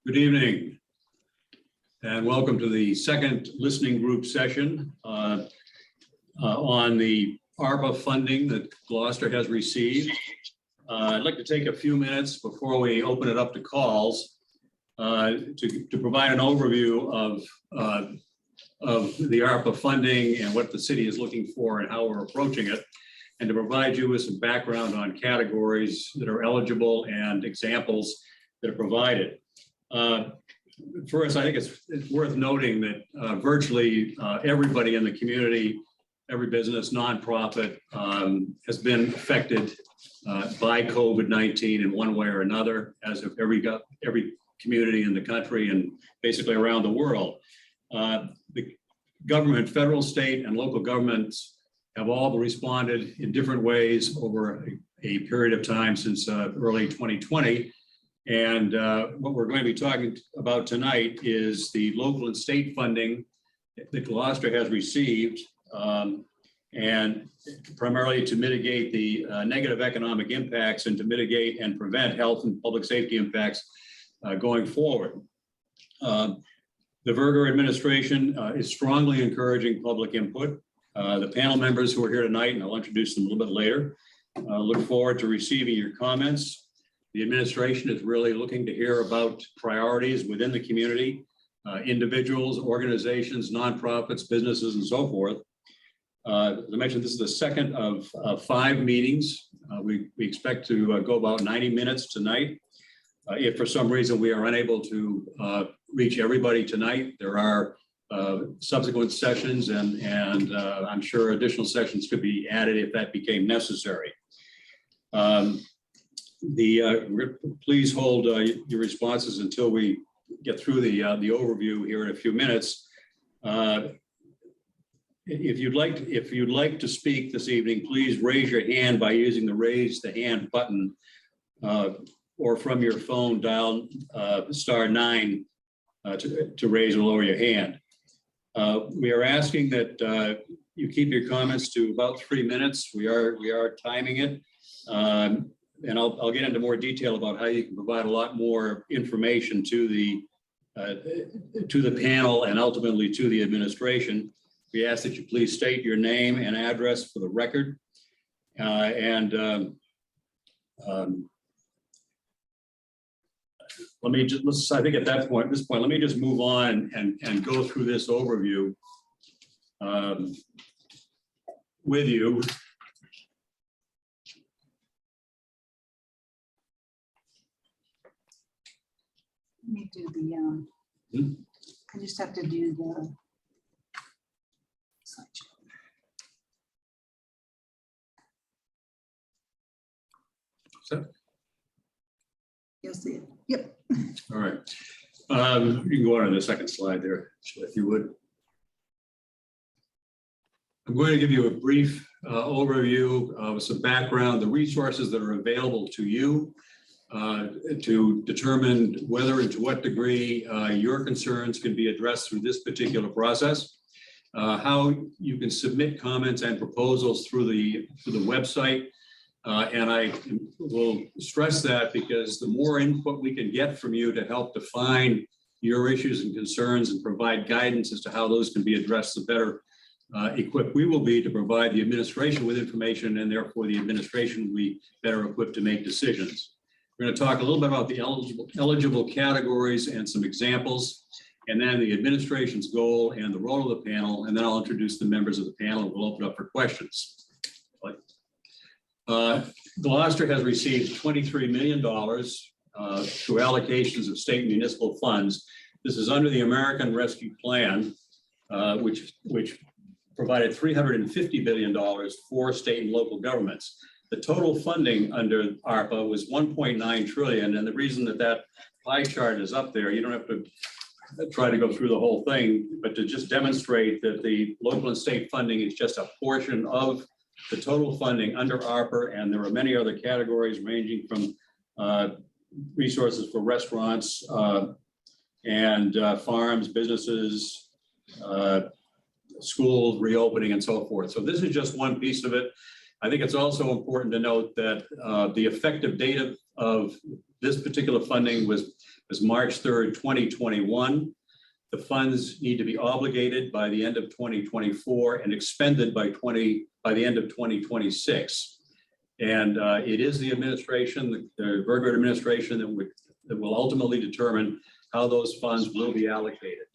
Good evening, and welcome to the second listening group session on the ARPA funding that Gloucester has received. I'd like to take a few minutes before we open it up to calls to provide an overview of the ARPA funding and what the city is looking for and how we're approaching it, and to provide you with some background on categories that are eligible and examples that are provided. First, I think it's worth noting that virtually everybody in the community, every business, nonprofit, has been affected by COVID-19 in one way or another, as of every community in the country and basically around the world. The government, federal, state, and local governments have all responded in different ways over a period of time since early 2020. And what we're going to be talking about tonight is the local and state funding that Gloucester has received, and primarily to mitigate the negative economic impacts and to mitigate and prevent health and public safety impacts going forward. The Verger administration is strongly encouraging public input. The panel members who are here tonight, and I'll introduce them a little bit later, look forward to receiving your comments. The administration is really looking to hear about priorities within the community, individuals, organizations, nonprofits, businesses, and so forth. As I mentioned, this is the second of 5 meetings. We expect to go about 90 minutes tonight. If for some reason we are unable to reach everybody tonight, there are subsequent sessions, and I'm sure additional sessions could be added if that became necessary. Please hold your responses until we get through the overview here in a few minutes. If you'd like to speak this evening, please raise your hand by using the raise the hand button, or from your phone dial *9 to raise or lower your hand. We are asking that you keep your comments to about 3 minutes. We are timing it. And I'll get into more detail about how you can provide a lot more information to the panel and ultimately to the administration. We ask that you please state your name and address for the record. I think at this point, let me just move on and go through this overview with you. Let me do the, I just have to do the slideshow. So, You'll see it. Yep. all right. You can go on to the second slide there, if you would. I'm going to give you a brief overview of some background, the resources that are available to you to determine whether and to what degree your concerns can be addressed through this particular process, how you can submit comments and proposals through the website. And I will stress that because the more input we can get from you to help define your issues and concerns and provide guidance as to how those can be addressed, the better equipped we will be to provide the administration with information, and therefore the administration will be better equipped to make decisions. We're going to talk a little bit about the eligible categories and some examples, and then the administration's goal and the role of the panel, and then I'll introduce the members of the panel and we'll open up for questions. Gloucester has received $23 million through allocations of state and municipal funds. This is under the American Rescue Plan, which provided $350 billion for state and local governments. The total funding under ARPA was $1.9 trillion, and the reason that pie chart is up there, you don't have to try to go through the whole thing, but to just demonstrate that the local and state funding is just a portion of the total funding under ARPA, and there are many other categories ranging from resources for restaurants and farms, businesses, schools reopening, and so forth. So this is just one piece of it. I think it's also important to note that the effective date of This particular funding was March 3rd, 2021. The funds need to be obligated by the end of 2024 and expended by the end of 2026. And it is the administration, the Burger administration, that will ultimately determine how those funds will be allocated.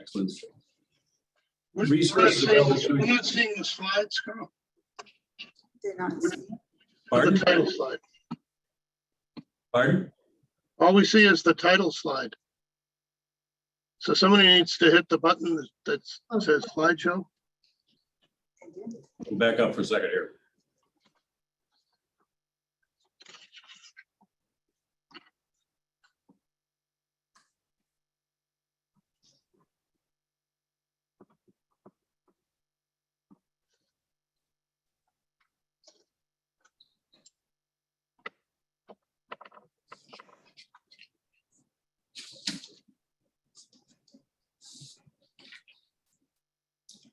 Excellent. We're Resources available to you. not seeing the slides, Carl. They're not seeing. Pardon? The title slide. Pardon? All we see is the title slide. So somebody needs to hit the button that says slideshow. We'll back up for a second here.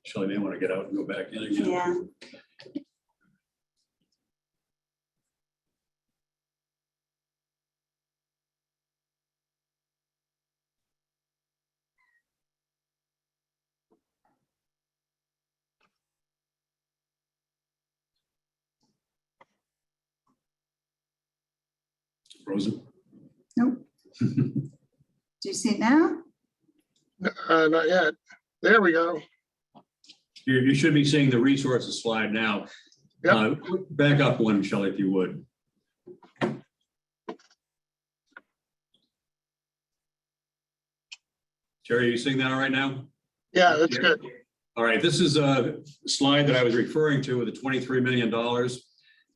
Shelley may want to get out and go back in again. Yeah. Frozen. Nope. Do you see it now? Not yet. There we go. You should be seeing the resources slide now. Yep. Back up one, Shelley, if you would. Terry, are you seeing that all right now? Yeah, that's good. All right, this is a slide that I was referring to with the $23 million.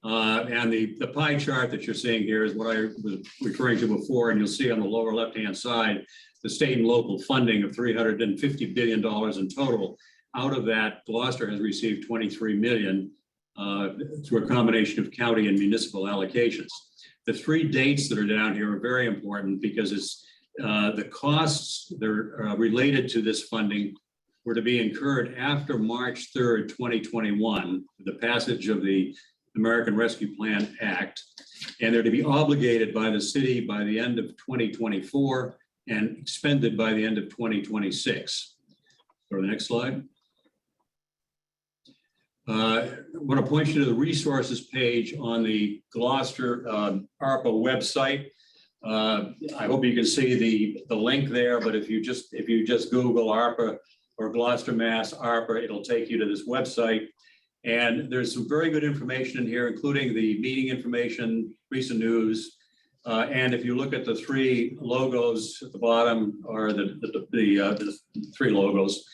And the pie chart that you're seeing here is what I was referring to before, and you'll see on the lower left-hand side, the state and local funding of $350 billion in total. Out of that, Gloucester has received 23 million through a combination of county and municipal allocations. The three dates that are down here are very important because it's the costs that are related to this funding were to be incurred after March 3rd, 2021, the passage of the American Rescue Plan Act, and they're to be obligated by the city by the end of 2024 and expended by the end of 2026. Go to the next slide. I want to point you to the resources page on the Gloucester ARPA website. I hope you can see the link there, but if you just Google ARPA or Gloucester, Mass ARPA, it'll take you to this website. And there's some very good information in here, including the meeting information, recent news. And if you look at the three logos at the bottom, or the three logos,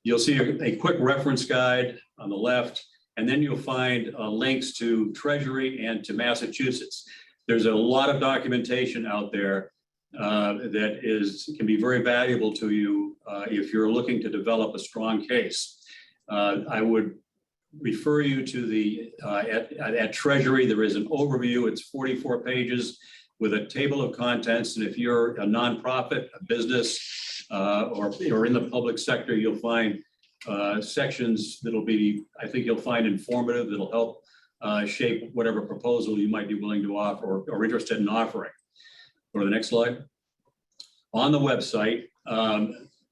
you'll see a quick reference guide on the left, and then you'll find links to Treasury and to Massachusetts. There's a lot of documentation out there that can be very valuable to you if you're looking to develop a strong case. I would refer you to at Treasury. There is an overview. It's 44 pages with a table of contents. And if you're a nonprofit, a business, or in the public sector, you'll find sections that'll be, I think you'll find informative, that'll help shape whatever proposal you might be willing to offer or interested in offering. Go to the next slide. On the website,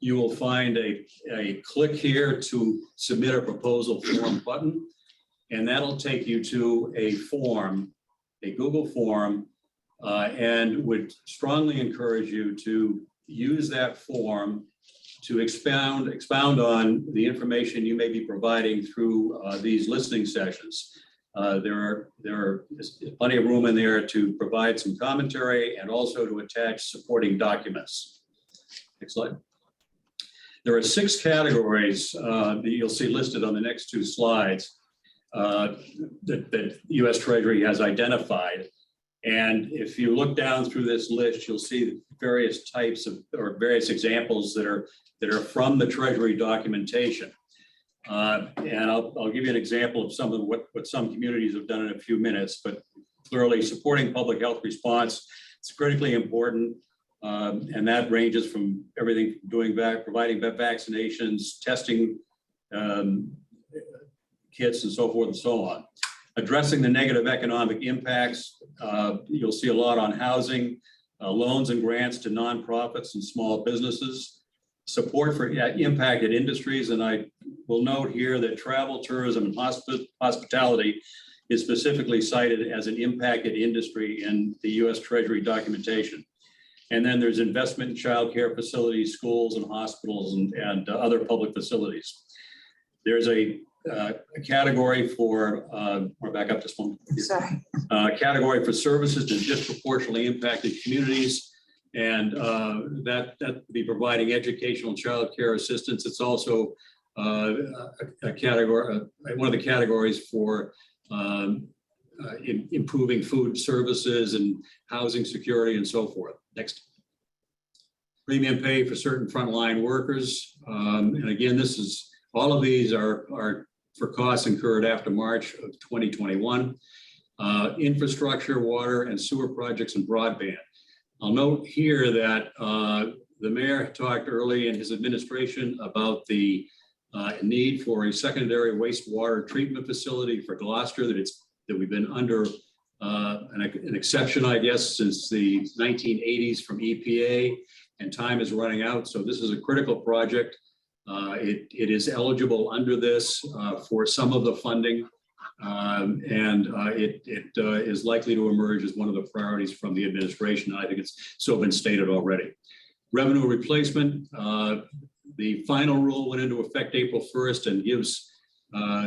you will find a click here to submit a proposal form button, and that'll take you to a form, a Google form, and would strongly encourage you to use that form to expound on the information you may be providing through these listening sessions. There are plenty of room in there to provide some commentary and also to attach supporting documents. Next slide. There are 6 categories that you'll see listed on the next 2 slides that U.S. Treasury has identified. And if you look down through this list, you'll see various types of, or various examples that are from the Treasury documentation. And I'll give you an example of some of what some communities have done in a few minutes, but clearly supporting public health response is critically important. And that ranges from everything from providing vaccinations, testing kits, and so forth and so on. Addressing the negative economic impacts You'll see a lot on housing, loans and grants to nonprofits and small businesses, support for impacted industries. And I will note here that travel, tourism, and hospitality is specifically cited as an impacted industry in the U.S. Treasury documentation. And then there's investment in childcare facilities, schools and hospitals and other public facilities. There's a category for, or back up just one. Sorry. Category for services to disproportionately impacted communities. And that would be providing educational child care assistance. It's also a category, one of the categories for improving food services and housing security and so forth. Next. Premium pay for certain frontline workers. And again, all of these are for costs incurred after March of 2021. Infrastructure, water and sewer projects and broadband. I'll note here that the mayor talked early in his administration about the need for a secondary wastewater treatment facility for Gloucester, that we've been under an exception, I guess, since the 1980s from EPA, and time is running out. So this is a critical project. It is eligible under this for some of the funding, and it is likely to emerge as one of the priorities from the administration. I think it's so been stated already. Revenue replacement, the final rule went into effect April 1st and gives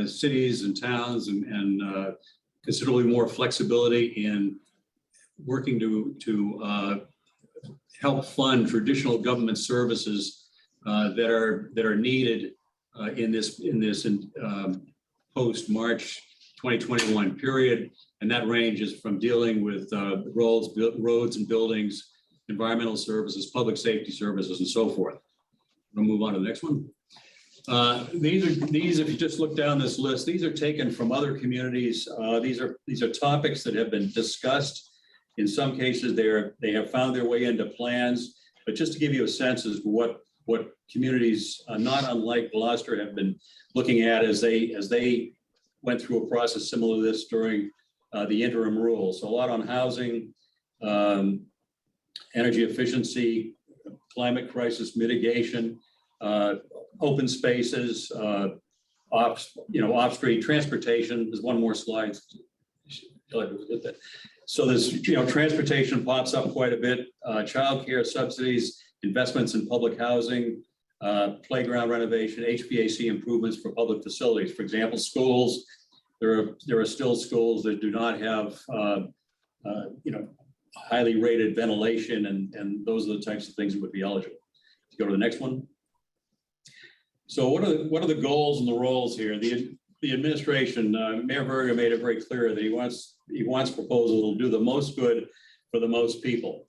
cities and towns and considerably more flexibility in working to help fund traditional government services that are needed in this post-March 2021 period. And that ranges from dealing with roads and buildings, environmental services, public safety services, and so forth. We'll move on to the next one. These, if you just look down this list, these are taken from other communities. These are topics that have been discussed. In some cases, they have found their way into plans. But just to give you a sense as to what communities, not unlike Gloucester, have been looking at as they went through a process similar to this during the interim rule. So a lot on housing, energy efficiency, climate crisis mitigation, open spaces, off-street transportation. There's one more slide. So there's, transportation pops up quite a bit. Childcare subsidies, investments in public housing, playground renovation, HVAC improvements for public facilities. For example, schools. There are still schools that do not have, highly rated ventilation, and those are the types of things that would be eligible. Let's go to the next one. So what are the goals and the roles here? The administration, Mayor Verga made it very clear that he wants proposals that will do the most good for the most people.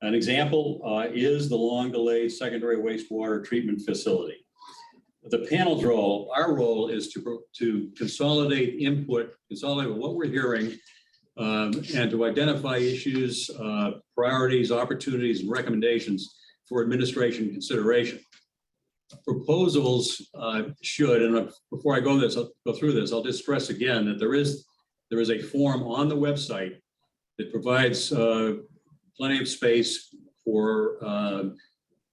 An example is the long delayed secondary wastewater treatment facility. The panel's role, our role, is to consolidate what we're hearing and to identify issues, priorities, opportunities, and recommendations for administration consideration. Proposals should, and before I go through this, I'll just stress again that there is a form on the website that provides plenty of space for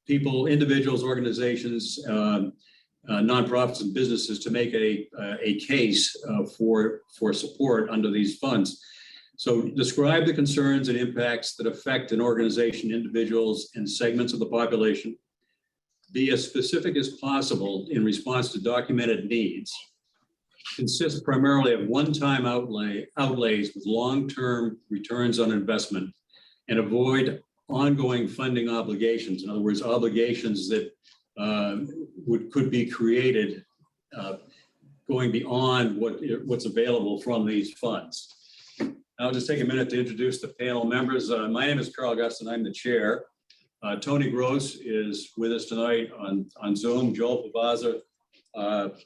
people, individuals, organizations, nonprofits, and businesses to make a case for support under these funds. So describe the concerns and impacts that affect an organization, individuals, and segments of the population. Be as specific as possible in response to documented needs. Consist primarily of one-time outlays with long-term returns on investment, and avoid ongoing funding obligations. In other words, obligations that could be created going beyond what's available from these funds. I'll just take a minute to introduce the panel members. My name is Carl Gustin. I'm the chair. Tony Gross is with us tonight on Zoom. Joel Pavaza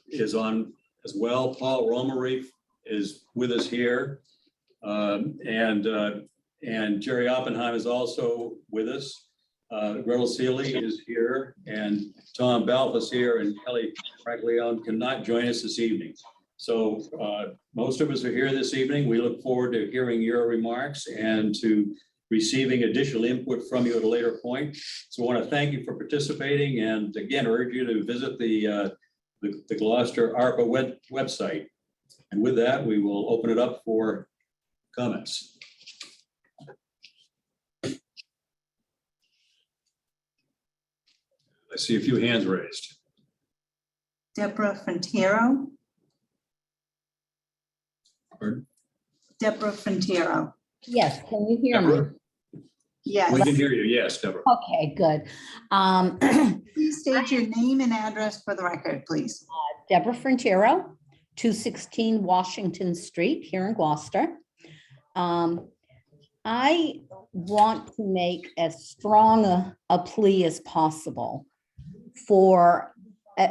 is on as well. Paul Romerich is with us here. And Jerry Oppenheim is also with us. Gretel Seeley is here, and Tom Balf is here, and Kelly Fraglione cannot join us this evening. So most of us are here this evening. We look forward to hearing your remarks and to receiving additional input from you at a later point. So I want to thank you for participating and again, urge you to visit the Gloucester ARPA website. And with that, we will open it up for comments. I see a few hands raised. Deborah Frontiero. Pardon? Deborah Frontiero. Yes, can you hear me? Deborah? Yes. We can hear you. Yes, Deborah. Okay, good. Please state your name and address for the record, please. Deborah Frontiero, 216 Washington Street here in Gloucester. I want to make as strong a plea as possible for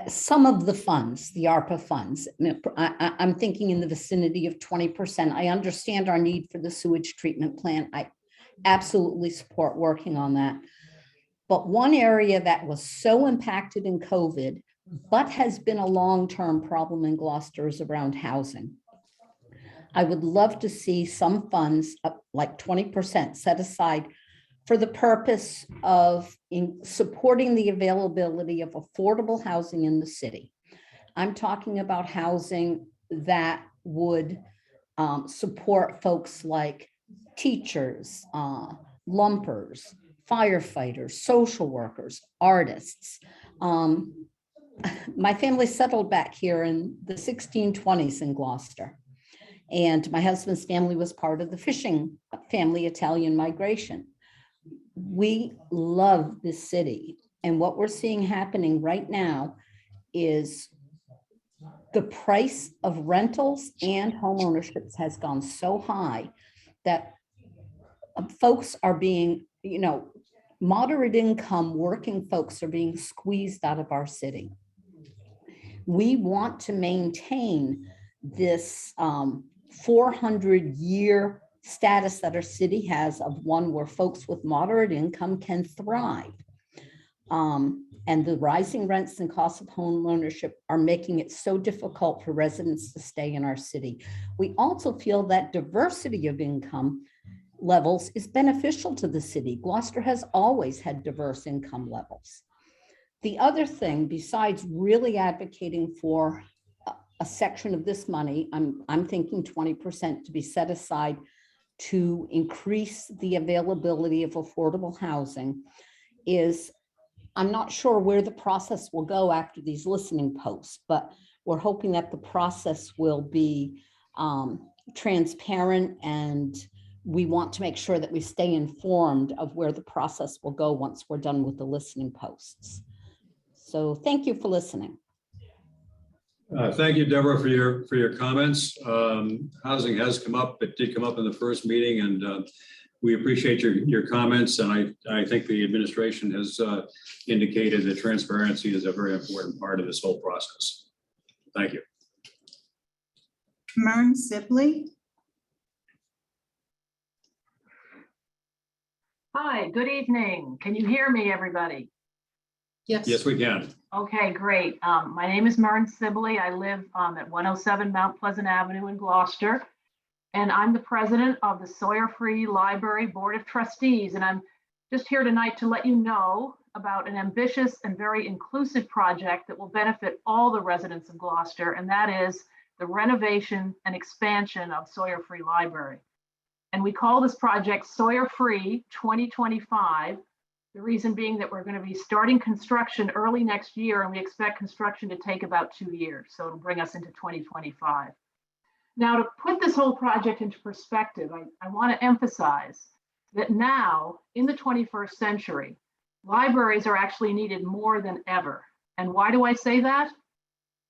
some of the funds, the ARPA funds. I'm thinking in the vicinity of 20%. I understand our need for the sewage treatment plant. I absolutely support working on that. But one area that was so impacted in COVID, but has been a long-term problem in Gloucester is around housing. I would love to see some funds, like 20%, set aside for the purpose of supporting the availability of affordable housing in the city. I'm talking about housing that would support folks like teachers, lumpers, firefighters, social workers, artists. My family settled back here in the 1620s in Gloucester. And my husband's family was part of the fishing family Italian migration. We love this city. And what we're seeing happening right now is the price of rentals and home ownerships has gone so high that folks are being, moderate income working folks are being squeezed out of our city. We want to maintain this 400-year status that our city has of one where folks with moderate income can thrive. And the rising rents and costs of home ownership are making it so difficult for residents to stay in our city. We also feel that diversity of income levels is beneficial to the city. Gloucester has always had diverse income levels. The other thing, besides really advocating for a section of this money, I'm thinking 20% to be set aside to increase the availability of affordable housing, is I'm not sure where the process will go after these listening posts, but we're hoping that the process will be transparent, and we want to make sure that we stay informed of where the process will go once we're done with the listening posts. So thank you for listening. Thank you, Deborah, for your comments. Housing has come up. It did come up in the first meeting, and we appreciate your comments. And I think the administration has indicated that transparency is a very important part of this whole process. Thank you. Mern Sibley. Hi, good evening. Can you hear me, everybody? Yes, we can. Okay, great. My name is Mern Sibley. I live at 107 Mount Pleasant Avenue in Gloucester, and I'm the president of the Sawyer Free Library Board of Trustees. And I'm just here tonight to let you know about an ambitious and very inclusive project that will benefit all the residents of Gloucester, and that is the renovation and expansion of Sawyer Free Library. And we call this project Sawyer Free 2025. The reason being that we're going to be starting construction early next year, and we expect construction to take about 2 years. So it'll bring us into 2025. Now, to put this whole project into perspective, I want to emphasize that now in the 21st century, libraries are actually needed more than ever. And why do I say that?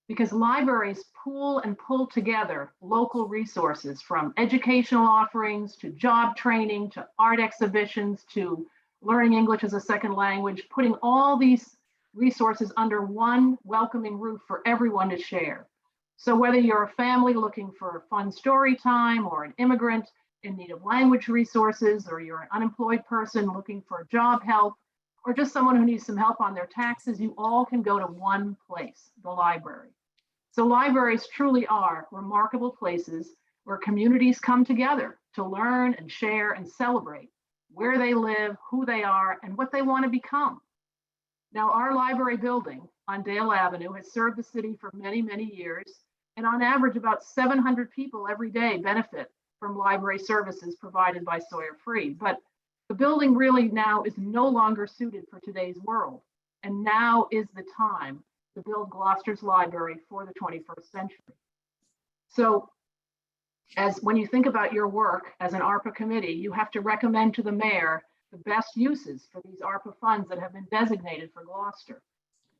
Because libraries pool and pull together local resources, from educational offerings to job training to art exhibitions to learning English as a second language, putting all these resources under one welcoming roof for everyone to share. So whether you're a family looking for fun story time, or an immigrant in need of language resources, or you're an unemployed person looking for job help, or just someone who needs some help on their taxes, you all can go to one place, the library. So libraries truly are remarkable places where communities come together to learn and share and celebrate where they live, who they are, and what they want to become. Now, our library building on Dale Avenue has served the city for many, many years, and on average, about 700 people every day benefit from library services provided by Sawyer Free. But the building really now is no longer suited for today's world, and now is the time to build Gloucester's library for the 21st century. So when you think about your work as an ARPA committee, you have to recommend to the mayor the best uses for these ARPA funds that have been designated for Gloucester.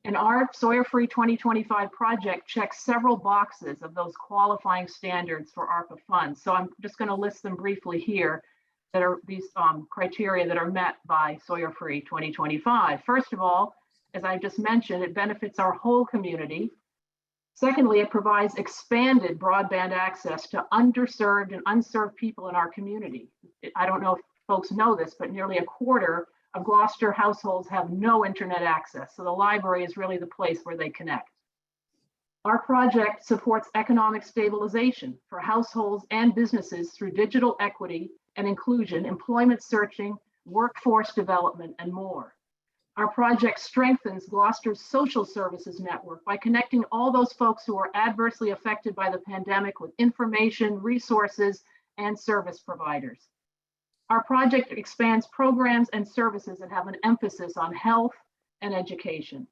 And our Sawyer Free 2025 project checks several boxes of those qualifying standards for ARPA funds. So I'm just going to list them briefly here that are these criteria that are met by Sawyer Free 2025. First of all, as I just mentioned, it benefits our whole community. Secondly, it provides expanded broadband access to underserved and unserved people in our community. I don't know if folks know this, but nearly a quarter of Gloucester households have no internet access. So the library is really the place where they connect. Our project supports economic stabilization for households and businesses through digital equity and inclusion, employment searching, workforce development, and more. Our project strengthens Gloucester's social services network by connecting all those folks who are adversely affected by the pandemic with information, resources, and service providers. Our project expands programs and services that have an emphasis on health and education.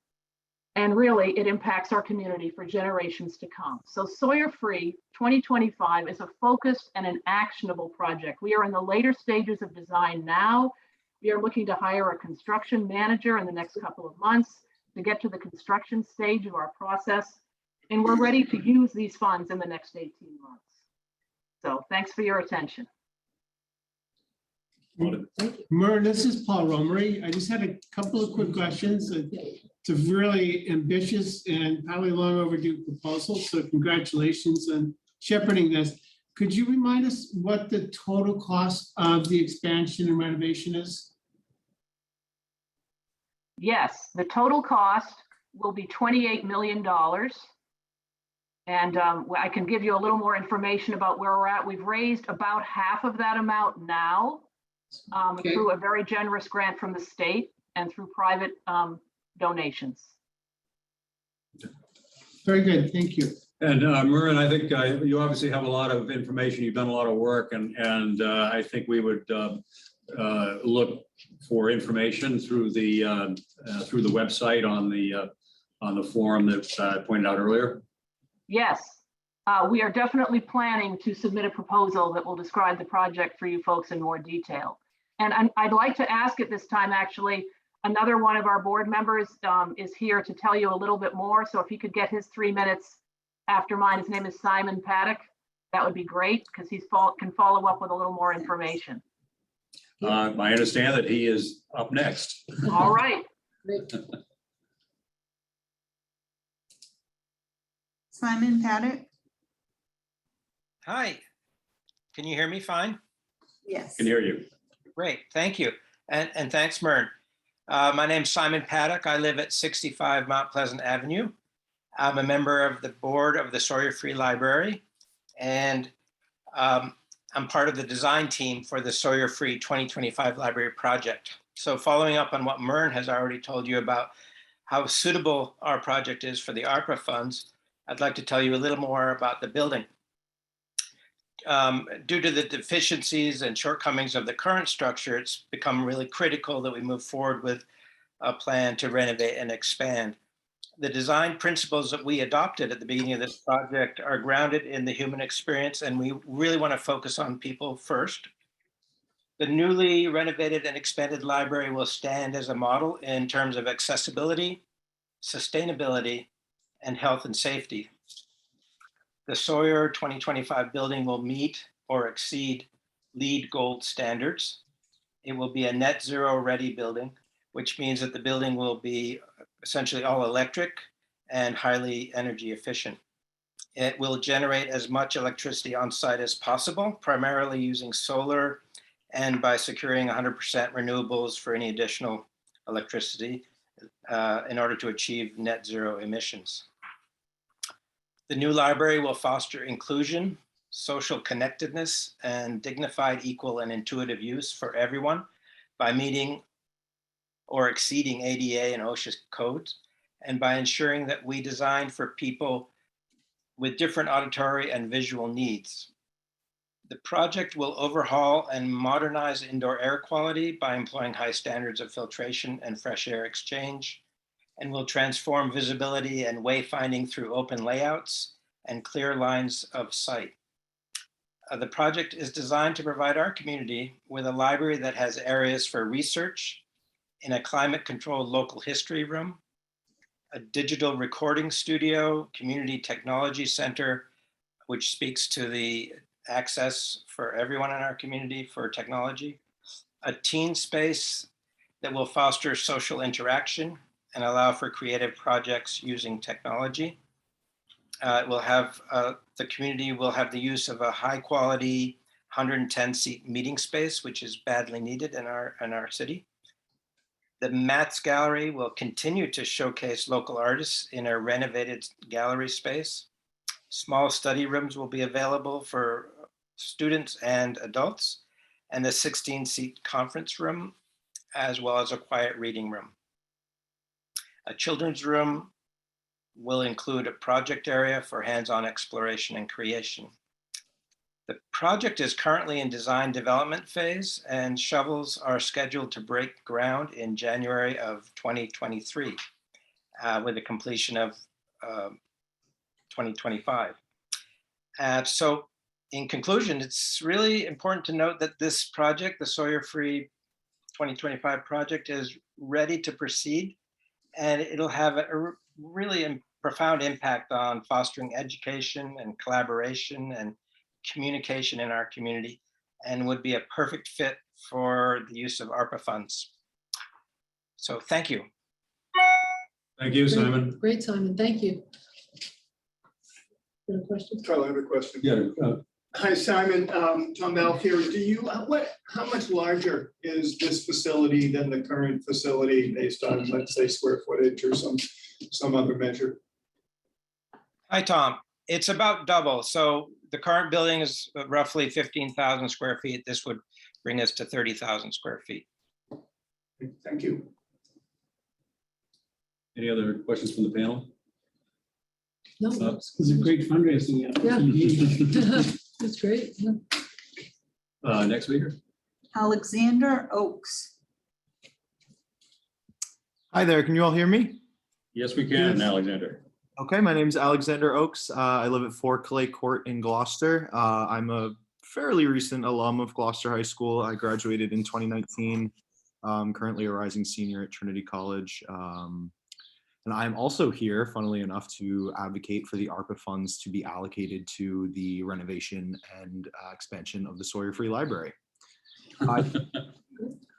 And really, it impacts our community for generations to come. So Sawyer Free 2025 is a focused and an actionable project. We are in the later stages of design now. We are looking to hire a construction manager in the next couple of months to get to the construction stage of our process. And we're ready to use these funds in the next 18 months. So thanks for your attention. Myrn, this is Paul Romery. I just had a couple of quick questions. It's a really ambitious and probably long overdue proposal, so congratulations on shepherding this. Could you remind us what the total cost of the expansion and renovation is? Yes, the total cost will be $28 million. And I can give you a little more information about where we're at. We've raised about half of that amount now Okay. through a very generous grant from the state and through private donations. Very good, thank you. And Murren, I think you obviously have a lot of information. You've done a lot of work, and I think we would look for information through the website on the forum that I pointed out earlier. Yes, we are definitely planning to submit a proposal that will describe the project for you folks in more detail. And I'd like to ask at this time, actually, another one of our board members is here to tell you a little bit more. So if he could get his 3 minutes after mine, his name is Simon Paddock. That would be great because he can follow up with a little more information. I understand that he is up next. All right. Simon Paddock? Hi, can you hear me fine? Yes. Can hear you. Great, thank you. And thanks, Myrn. My name's Simon Paddock. I live at 65 Mount Pleasant Avenue. I'm a member of the board of the Sawyer Free Library, and I'm part of the design team for the Sawyer Free 2025 library project. So following up on what Myrn has already told you about how suitable our project is for the ARPA funds, I'd like to tell you a little more about the building. Due to the deficiencies and shortcomings of the current structure, it's become really critical that we move forward with a plan to renovate and expand. The design principles that we adopted at the beginning of this project are grounded in the human experience, and we really want to focus on people first. The newly renovated and expanded library will stand as a model in terms of accessibility, sustainability, and health and safety. The Sawyer 2025 building will meet or exceed LEED Gold standards. It will be a net zero ready building, which means that the building will be essentially all electric and highly energy efficient. It will generate as much electricity on site as possible, primarily using solar and by securing 100% renewables for any additional electricity in order to achieve net zero emissions. The new library will foster inclusion, social connectedness, and dignified, equal, and intuitive use for everyone by meeting or exceeding ADA and OSHA codes, and by ensuring that we design for people with different auditory and visual needs. The project will overhaul and modernize indoor air quality by employing high standards of filtration and fresh air exchange, and will transform visibility and wayfinding through open layouts and clear lines of sight. The project is designed to provide our community with a library that has areas for research in a climate-controlled local history room, a digital recording studio, community technology center, which speaks to the access for everyone in our community for technology, a teen space that will foster social interaction and allow for creative projects using technology. The community will have the use of a high quality 110-seat meeting space, which is badly needed in our city. The Mats Gallery will continue to showcase local artists in a renovated gallery space. Small study rooms will be available for students and adults, and a 16-seat conference room, as well as a quiet reading room. A children's room will include a project area for hands-on exploration and creation. The project is currently in design development phase, and shovels are scheduled to break ground in January of 2023 with the completion of 2025. So in conclusion, it's really important to note that this project, the Sawyer Free 2025 project, is ready to proceed, and it'll have a really profound impact on fostering education and collaboration and communication in our community, and would be a perfect fit for the use of ARPA funds. So thank you. Thank you, Simon. Great, Simon, thank you. You have a question? Carl, I have a question. Yeah, Hi, Simon. Tom Balf here. How much larger is this facility than the current facility based on, let's say, square footage or some other measure? Hi, Tom. It's about double. So the current building is roughly 15,000 square feet. This would bring us to 30,000 square feet. Thank you. any other questions from the panel? No, It was a great fundraising. Yeah. That's great. Yeah. Next speaker. Alexander Oaks. Hi there, can you all hear me? Yes, we can, Alexander. Okay, my name is Alexander Oaks. I live at 4 Clay Court in Gloucester. I'm a fairly recent alum of Gloucester High School. I graduated in 2019. Currently a rising senior at Trinity College. And I'm also here, funnily enough, to advocate for the ARPA funds to be allocated to the renovation and expansion of the Sawyer Free Library.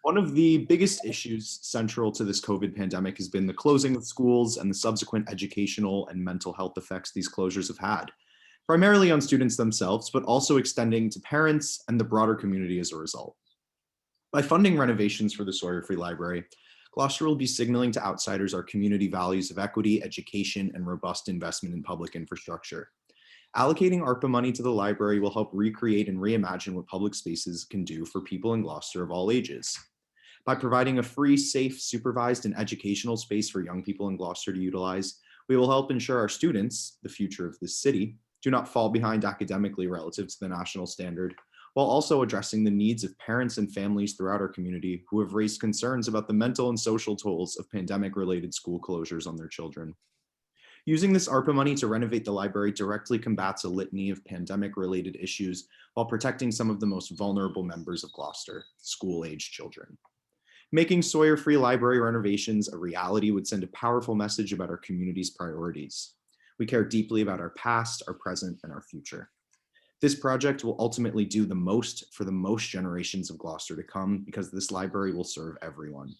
One of the biggest issues central to this COVID pandemic has been the closing of schools and the subsequent educational and mental health effects these closures have had, primarily on students themselves, but also extending to parents and the broader community as a result. By funding renovations for the Sawyer Free Library, Gloucester will be signaling to outsiders our community values of equity, education, and robust investment in public infrastructure. Allocating ARPA money to the library will help recreate and reimagine what public spaces can do for people in Gloucester of all ages. By providing a free, safe, supervised, and educational space for young people in Gloucester to utilize, we will help ensure our students, the future of this city, do not fall behind academically relative to the national standard, while also addressing the needs of parents and families throughout our community who have raised concerns about the mental and social tolls of pandemic-related school closures on their children. Using this ARPA money to renovate the library directly combats a litany of pandemic-related issues while protecting some of the most vulnerable members of Gloucester, school-aged children. Making Sawyer Free Library renovations a reality would send a powerful message about our community's priorities. We care deeply about our past, our present, and our future. This project will ultimately do the most for the most generations of Gloucester to come because this library will serve everyone.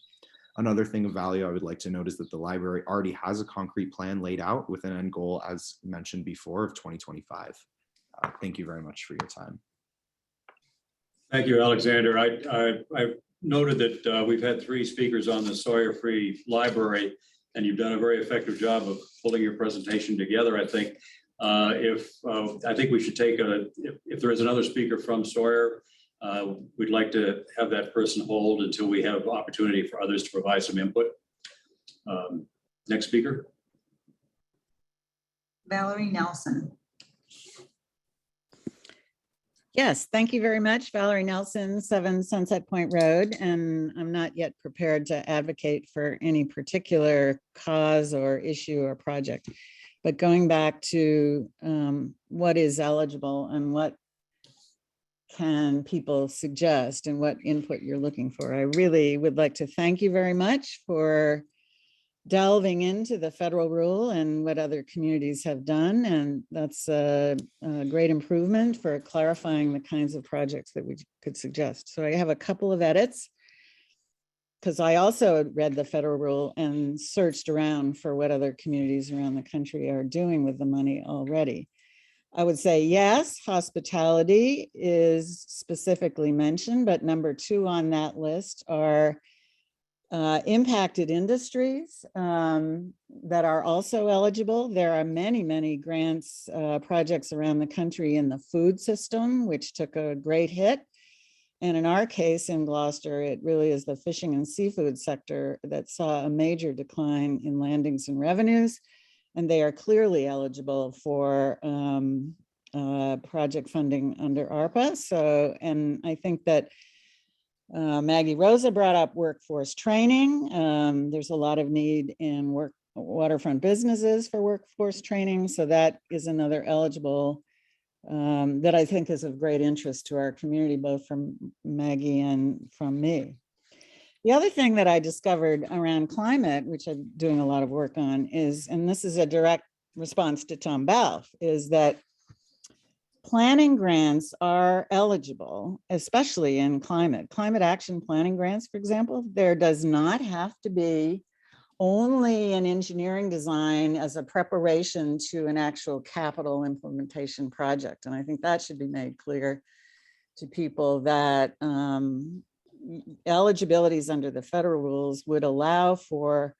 Another thing of value I would like to note is that the library already has a concrete plan laid out with an end goal, as mentioned before, of 2025. Thank you very much for your time. Thank you, Alexander. I noted that we've had 3 speakers on the Sawyer Free Library, and you've done a very effective job of pulling your presentation together, I think. I think we should take if there is another speaker from Sawyer, we'd like to have that person hold until we have opportunity for others to provide some input. Next speaker. Valerie Nelson. Yes, thank you very much. Valerie Nelson, 7 Sunset Point Road, and I'm not yet prepared to advocate for any particular cause or issue or project. But going back to what is eligible and what can people suggest and what input you're looking for, I really would like to thank you very much for delving into the federal rule and what other communities have done. And that's a great improvement for clarifying the kinds of projects that we could suggest. So I have a couple of edits because I also read the federal rule and searched around for what other communities around the country are doing with the money already. I would say, yes, hospitality is specifically mentioned, but number 2 on that list are impacted industries that are also eligible. There are many, many grants, projects around the country in the food system, which took a great hit. And in our case in Gloucester, it really is the fishing and seafood sector that saw a major decline in landings and revenues. And they are clearly eligible for project funding under ARPA. So, and I think that Maggie Rosa brought up workforce training. There's a lot of need in waterfront businesses for workforce training. So that is another eligible that I think is of great interest to our community, both from Maggie and from me. The other thing that I discovered around climate, which I'm doing a lot of work on, is, and this is a direct response to Tom Balfe, is that planning grants are eligible, especially in climate action planning grants, for example. There does not have to be only an engineering design as a preparation to an actual capital implementation project. And I think that should be made clear to people that eligibilities under the federal rules would allow for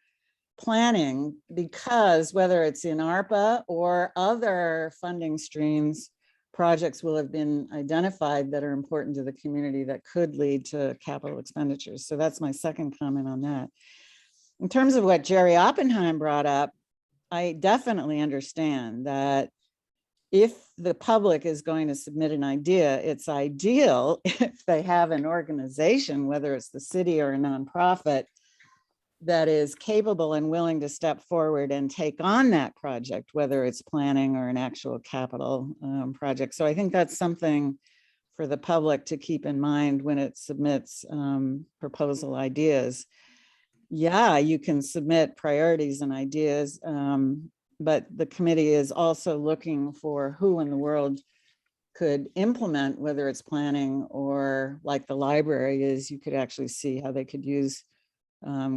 planning, because whether it's in ARPA or other funding streams, projects will have been identified that are important to the community that could lead to capital expenditures. So that's my second comment on that. In terms of what Jerry Oppenheim brought up, I definitely understand that if the public is going to submit an idea, it's ideal if they have an organization, whether it's the city or a nonprofit, that is capable and willing to step forward and take on that project, whether it's planning or an actual capital project. So I think that's something for the public to keep in mind when it submits proposal ideas. Yeah, you can submit priorities and ideas, but the committee is also looking for who in the world could implement, whether it's planning or like the library is, you could actually see how they could use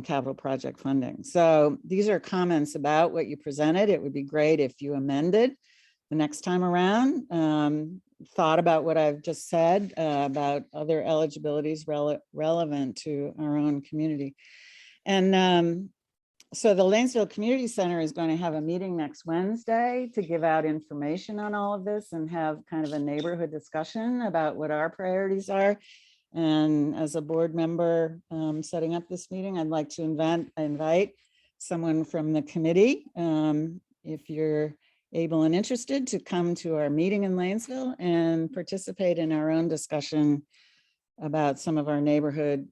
capital project funding. So these are comments about what you presented. It would be great if you amended the next time around, thought about what I've just said about other eligibilities relevant to our own community. And so the Lanesville Community Center is going to have a meeting next Wednesday to give out information on all of this and have kind of a neighborhood discussion about what our priorities are. And as a board member setting up this meeting, I'd like to invite someone from the committee, if you're able and interested, to come to our meeting in Lanesville and participate in our own discussion about some of our neighborhood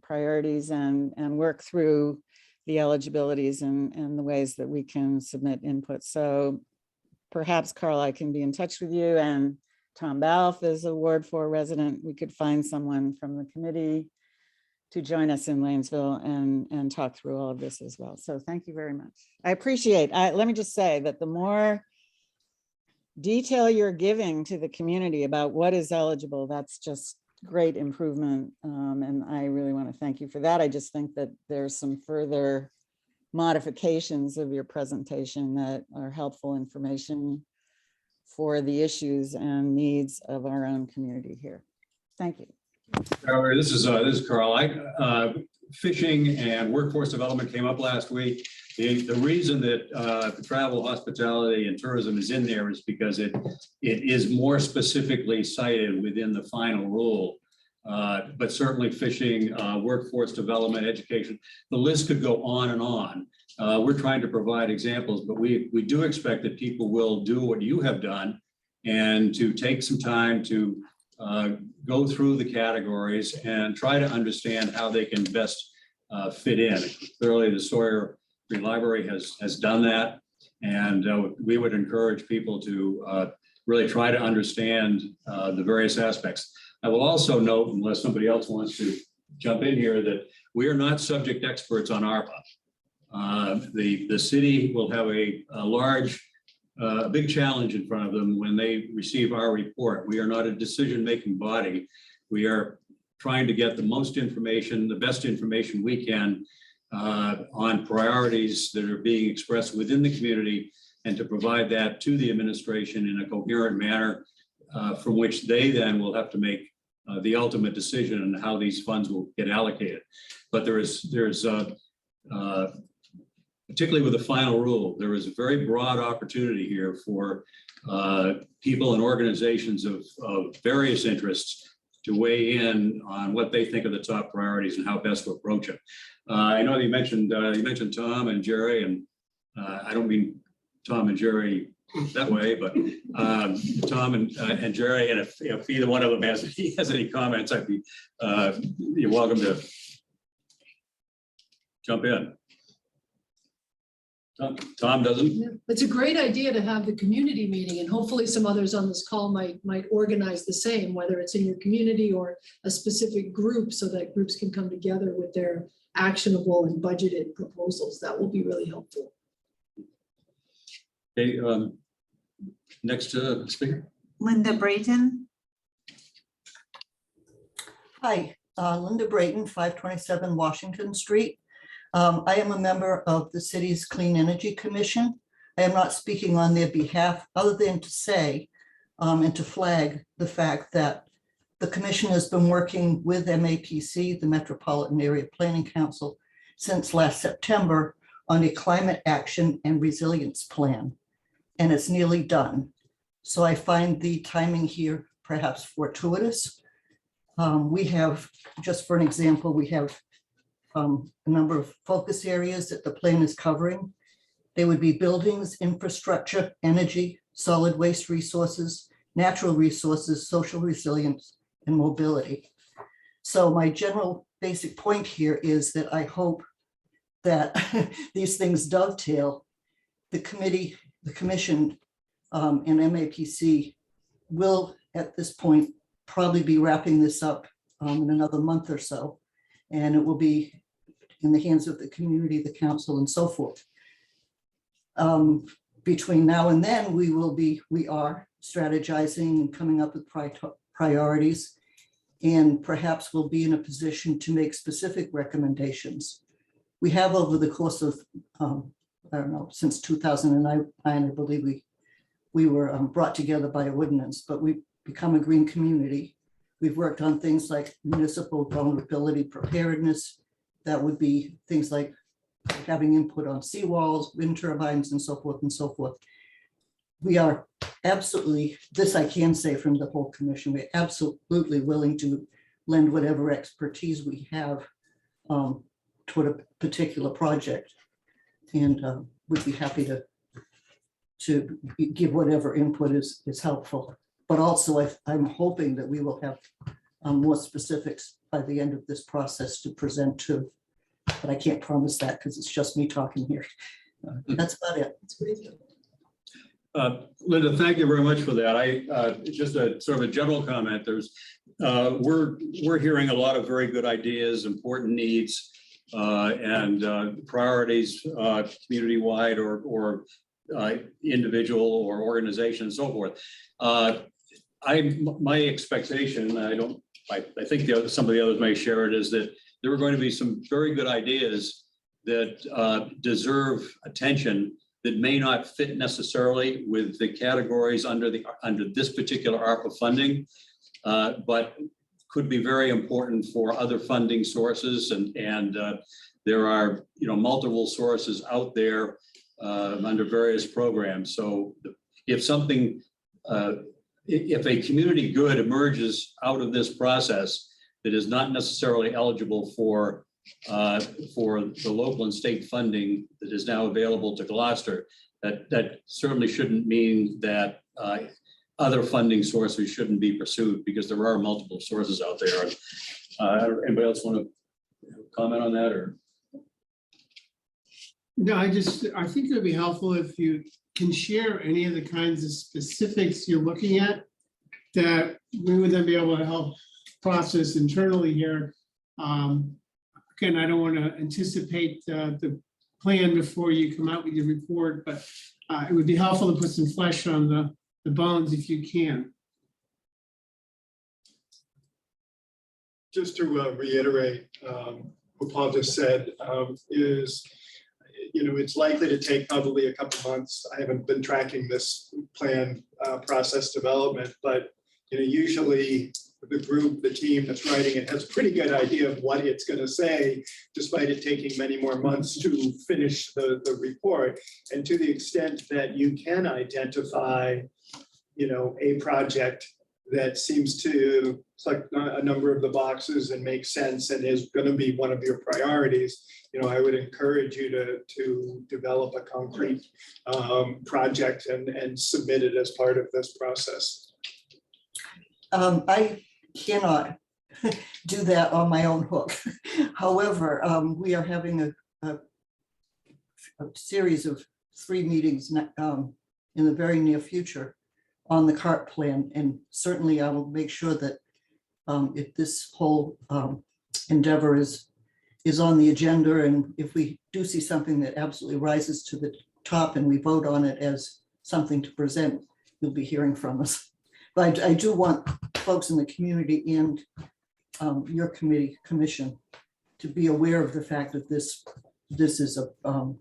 priorities and work through the eligibilities and the ways that we can submit input. So perhaps, Carl, I can be in touch with you, and Tom Balfe is a Ward 4 resident. We could find someone from the committee to join us in Lanesville and talk through all of this as well. So thank you very much. I appreciate, let me just say that the more detail you're giving to the community about what is eligible, that's just great improvement. And I really want to thank you for that. I just think that there's some further modifications of your presentation that are helpful information for the issues and needs of our own community here. Thank you. This is Carl. Fishing and workforce development came up last week. The reason that travel, hospitality, and tourism is in there is because it is more specifically cited within the final rule. But certainly fishing, workforce development, education, the list could go on and on. We're trying to provide examples, but we do expect that people will do what you have done and to take some time to go through the categories and try to understand how they can best fit in. Clearly, the Sawyer Free Library has done that, and we would encourage people to really try to understand the various aspects. I will also note, unless somebody else wants to jump in here, that we are not subject experts on ARPA. The city will have a big challenge in front of them when they receive our report. We are not a decision-making body. We are trying to get the most information, the best information we can on priorities that are being expressed within the community, and to provide that to the administration in a coherent manner from which they then will have to make the ultimate decision on how these funds will get allocated. But there's particularly with the final rule, there is a very broad opportunity here for people and organizations of various interests to weigh in on what they think are the top priorities and how best to approach it. I know you mentioned Tom and Jerry, and I don't mean Tom and Jerry that way, but Tom and Jerry, and if either one of them has any comments, I'd be you're welcome to jump in. Tom doesn't? Yeah, it's a great idea to have the community meeting, and hopefully some others on this call might organize the same, whether it's in your community or a specific group, so that groups can come together with their actionable and budgeted proposals. That will be really helpful. Okay, next speaker. Linda Brayton. Hi, Linda Brayton, 527 Washington Street. I am a member of the city's Clean Energy Commission. I am not speaking on their behalf other than to say and to flag the fact that the commission has been working with MAPC, the Metropolitan Area Planning Council, since last September on a climate action and resilience plan, and it's nearly done. So I find the timing here perhaps fortuitous. We have, just for an example, we have a number of focus areas that the plan is covering. They would be buildings, infrastructure, energy, solid waste resources, natural resources, social resilience, and mobility. So my general basic point here is that I hope that these things dovetail. The committee, the commission, and MAPC will at this point probably be wrapping this up in another month or so, and it will be in the hands of the community, the council, and so forth. Between now and then, we are strategizing and coming up with priorities, and perhaps we'll be in a position to make specific recommendations. We have, over the course of, I don't know, since 2009, I believe we were brought together by ordinance, but we've become a green community. We've worked on things like municipal vulnerability preparedness. That would be things like having input on seawalls, wind turbines, and so forth and so forth. We are absolutely, this I can say from the whole commission, we're absolutely willing to lend whatever expertise we have toward a particular project. And we'd be happy to give whatever input is helpful. But also I'm hoping that we will have more specifics by the end of this process to present to, but I can't promise that because it's just me talking here. That's about it. That's great. Linda, thank you very much for that. Just a sort of a general comment. We're hearing a lot of very good ideas, important needs, and priorities, community-wide or individual or organization and so forth. My expectation, I think some of the others may share it, is that there are going to be some very good ideas that deserve attention that may not fit necessarily with the categories under this particular ARPA funding, but could be very important for other funding sources and there are, multiple sources out there under various programs. So if something, if a community good emerges out of this process that is not necessarily eligible for the local and state funding that is now available to Gloucester, that certainly shouldn't mean that other funding sources shouldn't be pursued, because there are multiple sources out there. Anybody else want to comment on that, or? No, I think it would be helpful if you can share any of the kinds of specifics you're looking at that we would then be able to help process internally here. Again, I don't want to anticipate the plan before you come out with your report, but it would be helpful to put some flesh on the bones if you can. Just to reiterate what Paul just said, is, it's likely to take probably a couple months. I haven't been tracking this plan process development, but usually the team that's writing it has a pretty good idea of what it's going to say, despite it taking many more months to finish the report. And to the extent that you can identify, a project that seems to select a number of the boxes and make sense and is going to be one of your priorities, I would encourage you to develop a concrete project and submit it as part of this process. I cannot do that on my own hook. However, we are having a series of 3 meetings in the very near future on the CART plan, and certainly I will make sure that if this whole endeavor is on the agenda, and if we do see something that absolutely rises to the top and we vote on it as something to present, you'll be hearing from us. But I do want folks in the community and your commission to be aware of the fact that this is a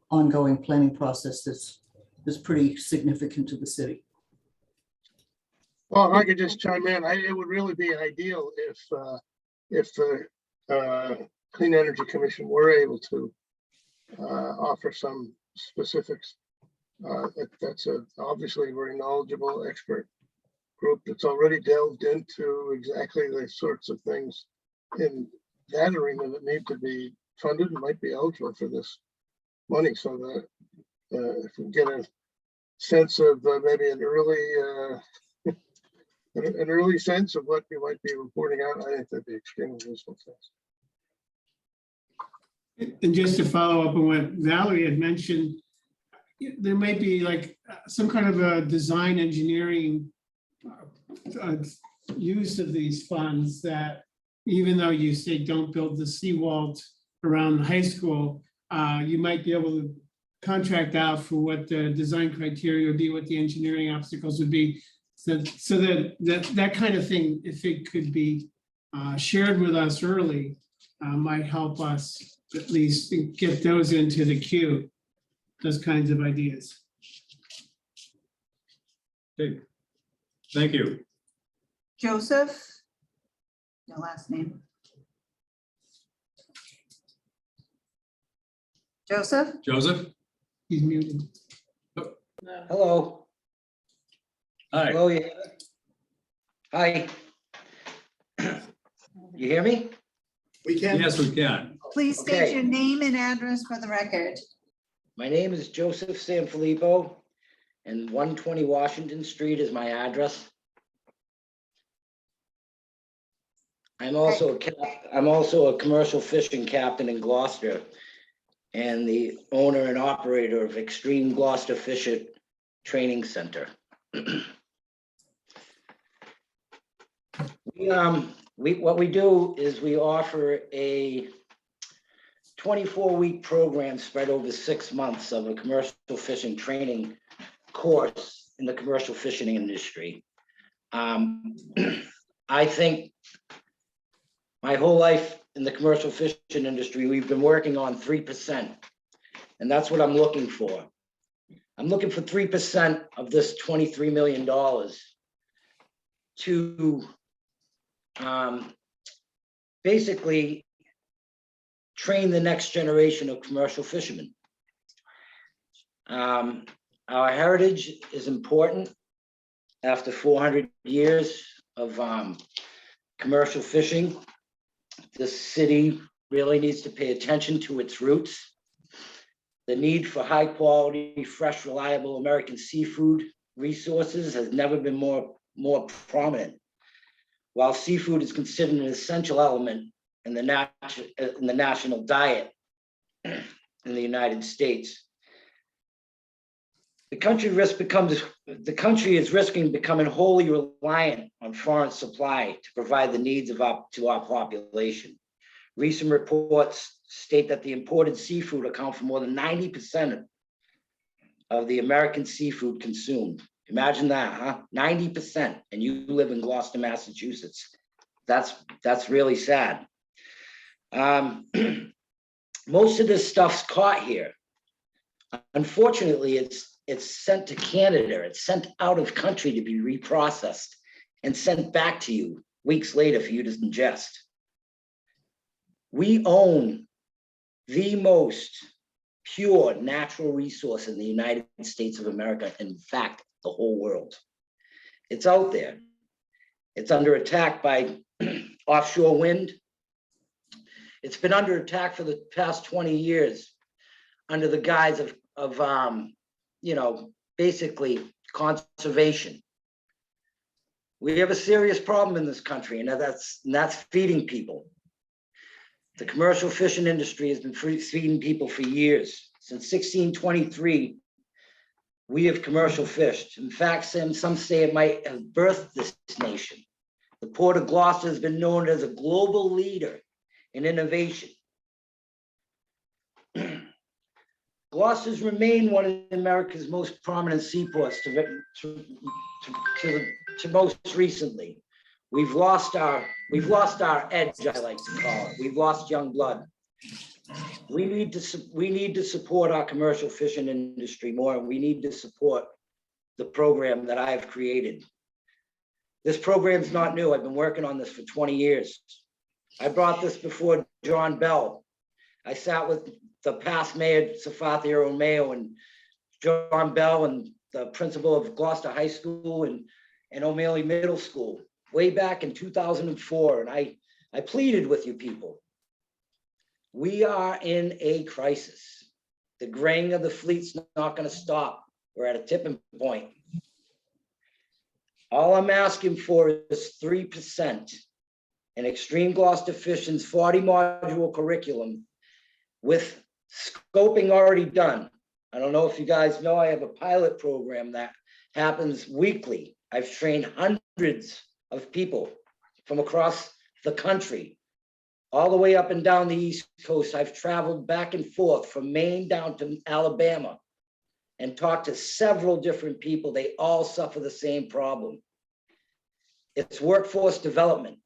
ongoing planning process that's pretty significant to the city. Well, if I could just chime in, it would really be ideal if the Clean Energy Commission were able to offer some specifics. That's obviously a very knowledgeable expert group that's already delved into exactly the sorts of things in that arena that need to be funded and might be eligible for this money. So that if we get a sense of maybe an early sense of what we might be reporting out, I think that'd be extremely useful to us. And just to follow up on what Valerie had mentioned, there might be like some kind of a design engineering use of these funds that, even though you say don't build the seawall around the high school, you might be able to contract out for what the design criteria would be, what the engineering obstacles would be. So that kind of thing, if it could be shared with us early, might help us at least get those into the queue, those kinds of ideas. Okay, thank you. Joseph? No last name. Joseph? Joseph? He's muted. Hello. Hi. Hello. Hi. You hear me? We can. Yes, we can. Please state Okay. your name and address for the record. My name is Joseph Sanfilippo, and 120 Washington Street is my address. I'm also a commercial fishing captain in Gloucester and the owner and operator of Extreme Gloucester Fishing Training Center. What we do is we offer a 24-week program spread over 6 months of a commercial fishing training course in the commercial fishing industry. I think my whole life in the commercial fishing industry, we've been working on 3%, and that's what I'm looking for. I'm looking for 3% of this $23 million to basically train the next generation of commercial fishermen. Our heritage is important. After 400 years of commercial fishing, this city really needs to pay attention to its roots. The need for high quality, fresh, reliable American seafood resources has never been more prominent. While seafood is considered an essential element in the national diet in the United States, the country is risking becoming wholly reliant on foreign supply to provide the needs of our population. Recent reports state that the imported seafood account for more than 90% of the American seafood consumed. Imagine that, huh? 90%, and you live in Gloucester, Massachusetts. That's really sad. Most of this stuff's caught here. Unfortunately, it's sent to Canada. It's sent out of country to be reprocessed and sent back to you weeks later for you to ingest. We own the most pure natural resource in the United States of America. In fact, the whole world. It's out there. It's under attack by offshore wind. It's been under attack for the past 20 years under the guise of basically conservation. We have a serious problem in this country, and that's feeding people. The commercial fishing industry has been feeding people for years. Since 1623, we have commercial fished. In fact, some say it might have birthed this nation. The Port of Gloucester has been known as a global leader in innovation. Gloucester's remained one of America's most prominent seaports to most recently. We've lost our edge, I like to call it. We've lost young blood. We need to support our commercial fishing industry more, and we need to support the program that I have created. This program's not new. I've been working on this for 20 years. I brought this before John Bell. I sat with the past mayor, Safathia Romeo, and John Bell, and the principal of Gloucester High School and O'Malley Middle School way back in 2004. And I pleaded with you people. We are in a crisis. The graying of the fleet's not going to stop. We're at a tipping point. All I'm asking for is 3% in Extreme Gloucester Fishing's 40 module curriculum with scoping already done. I don't know if you guys know, I have a pilot program that happens weekly. I've trained hundreds of people from across the country, all the way up and down the East Coast. I've traveled back and forth from Maine down to Alabama and talked to several different people. They all suffer the same problem. It's workforce development.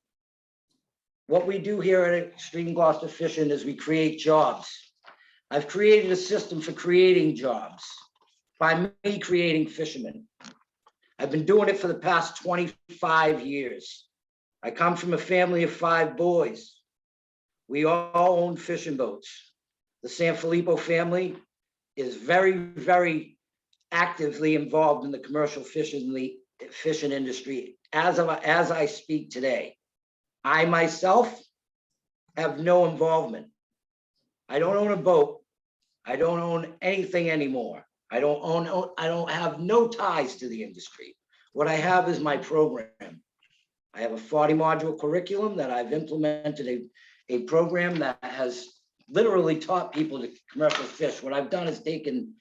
What we do here at Extreme Gloucester Fishing is we create jobs. I've created a system for creating jobs by me creating fishermen. I've been doing it for the past 25 years. I come from a family of 5 boys. We all own fishing boats. The Sanfilippo family is very, very actively involved in the commercial fishing industry as I speak today. I myself have no involvement. I don't own a boat. I don't own anything anymore. I don't have no ties to the industry. What I have is my program. I have a 40 module curriculum that I've implemented a program that has literally taught people to commercial fish. What I've done is taken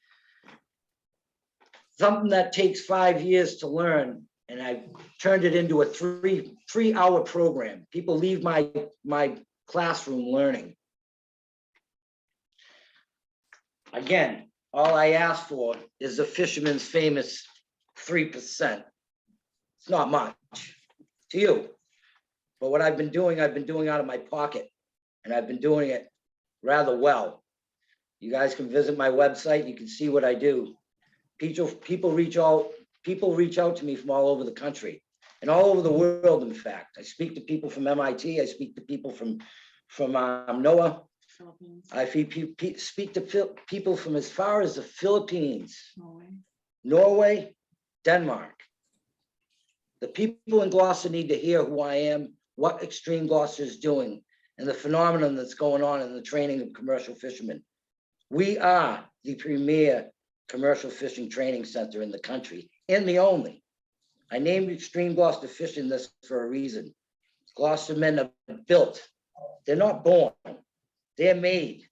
something that takes 5 years to learn, and I've turned it into a three-hour program. People leave my classroom learning. Again, all I ask for is the fisherman's famous 3%. It's not much to you, but what I've been doing out of my pocket, and I've been doing it rather well. You guys can visit my website. You can see what I do. People reach out to me from all over the country and all over the world. In fact, I speak to people from MIT. I speak to people from NOAA. speak to people from as far as the Philippines, Norway, Denmark. The people in Gloucester need to hear who I am, what Extreme Gloucester is doing, and the phenomenon that's going on in the training of commercial fishermen. We are the premier commercial fishing training center in the country, and the only. I named Extreme Gloucester Fishing this for a reason. Gloucester men are built. They're not born. They're made.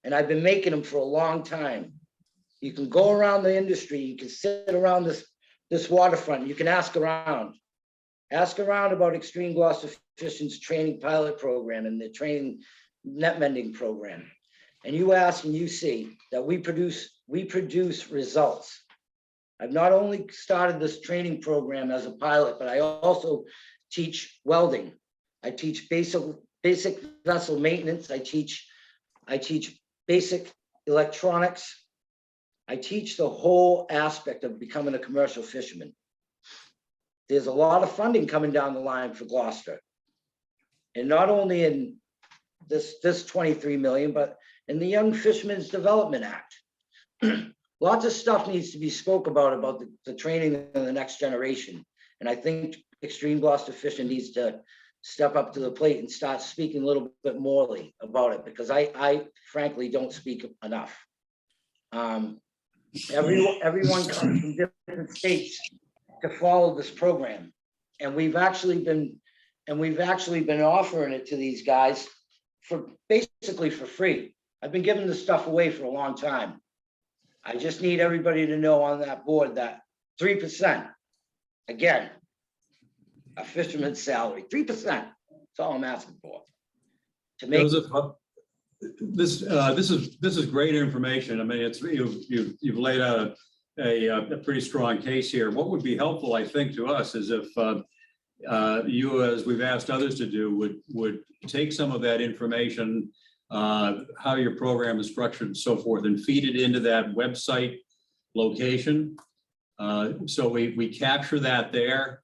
And I've been making them for a long time. You can go around the industry, you can sit around this waterfront, you can ask around. Ask around about Extreme Gloucester Fishing's training pilot program and the training net mending program. And you ask and you see that we produce results. I've not only started this training program as a pilot, but I also teach welding. I teach basic vessel maintenance. I teach basic electronics. I teach the whole aspect of becoming a commercial fisherman. There's a lot of funding coming down the line for Gloucester. And not only in this 23 million, but in the Young Fishermen's Development Act. Lots of stuff needs to be spoke about the training of the next generation. And I think Extreme Gloucester Fishing needs to step up to the plate and start speaking a little bit morely about it, because I frankly don't speak enough. Everyone comes from different states to follow this program. And we've actually been offering it to these guys for basically for free. I've been giving this stuff away for a long time. I just need everybody to know on that board that 3%, again, a fisherman's salary, 3%. That's all I'm asking for. To make Joseph, this is great information. I mean, you've laid out a pretty strong case here. What would be helpful, I think, to us is if you, as we've asked others to do, would take some of that information, how your program is structured and so forth, and feed it into that website location. So we capture that there,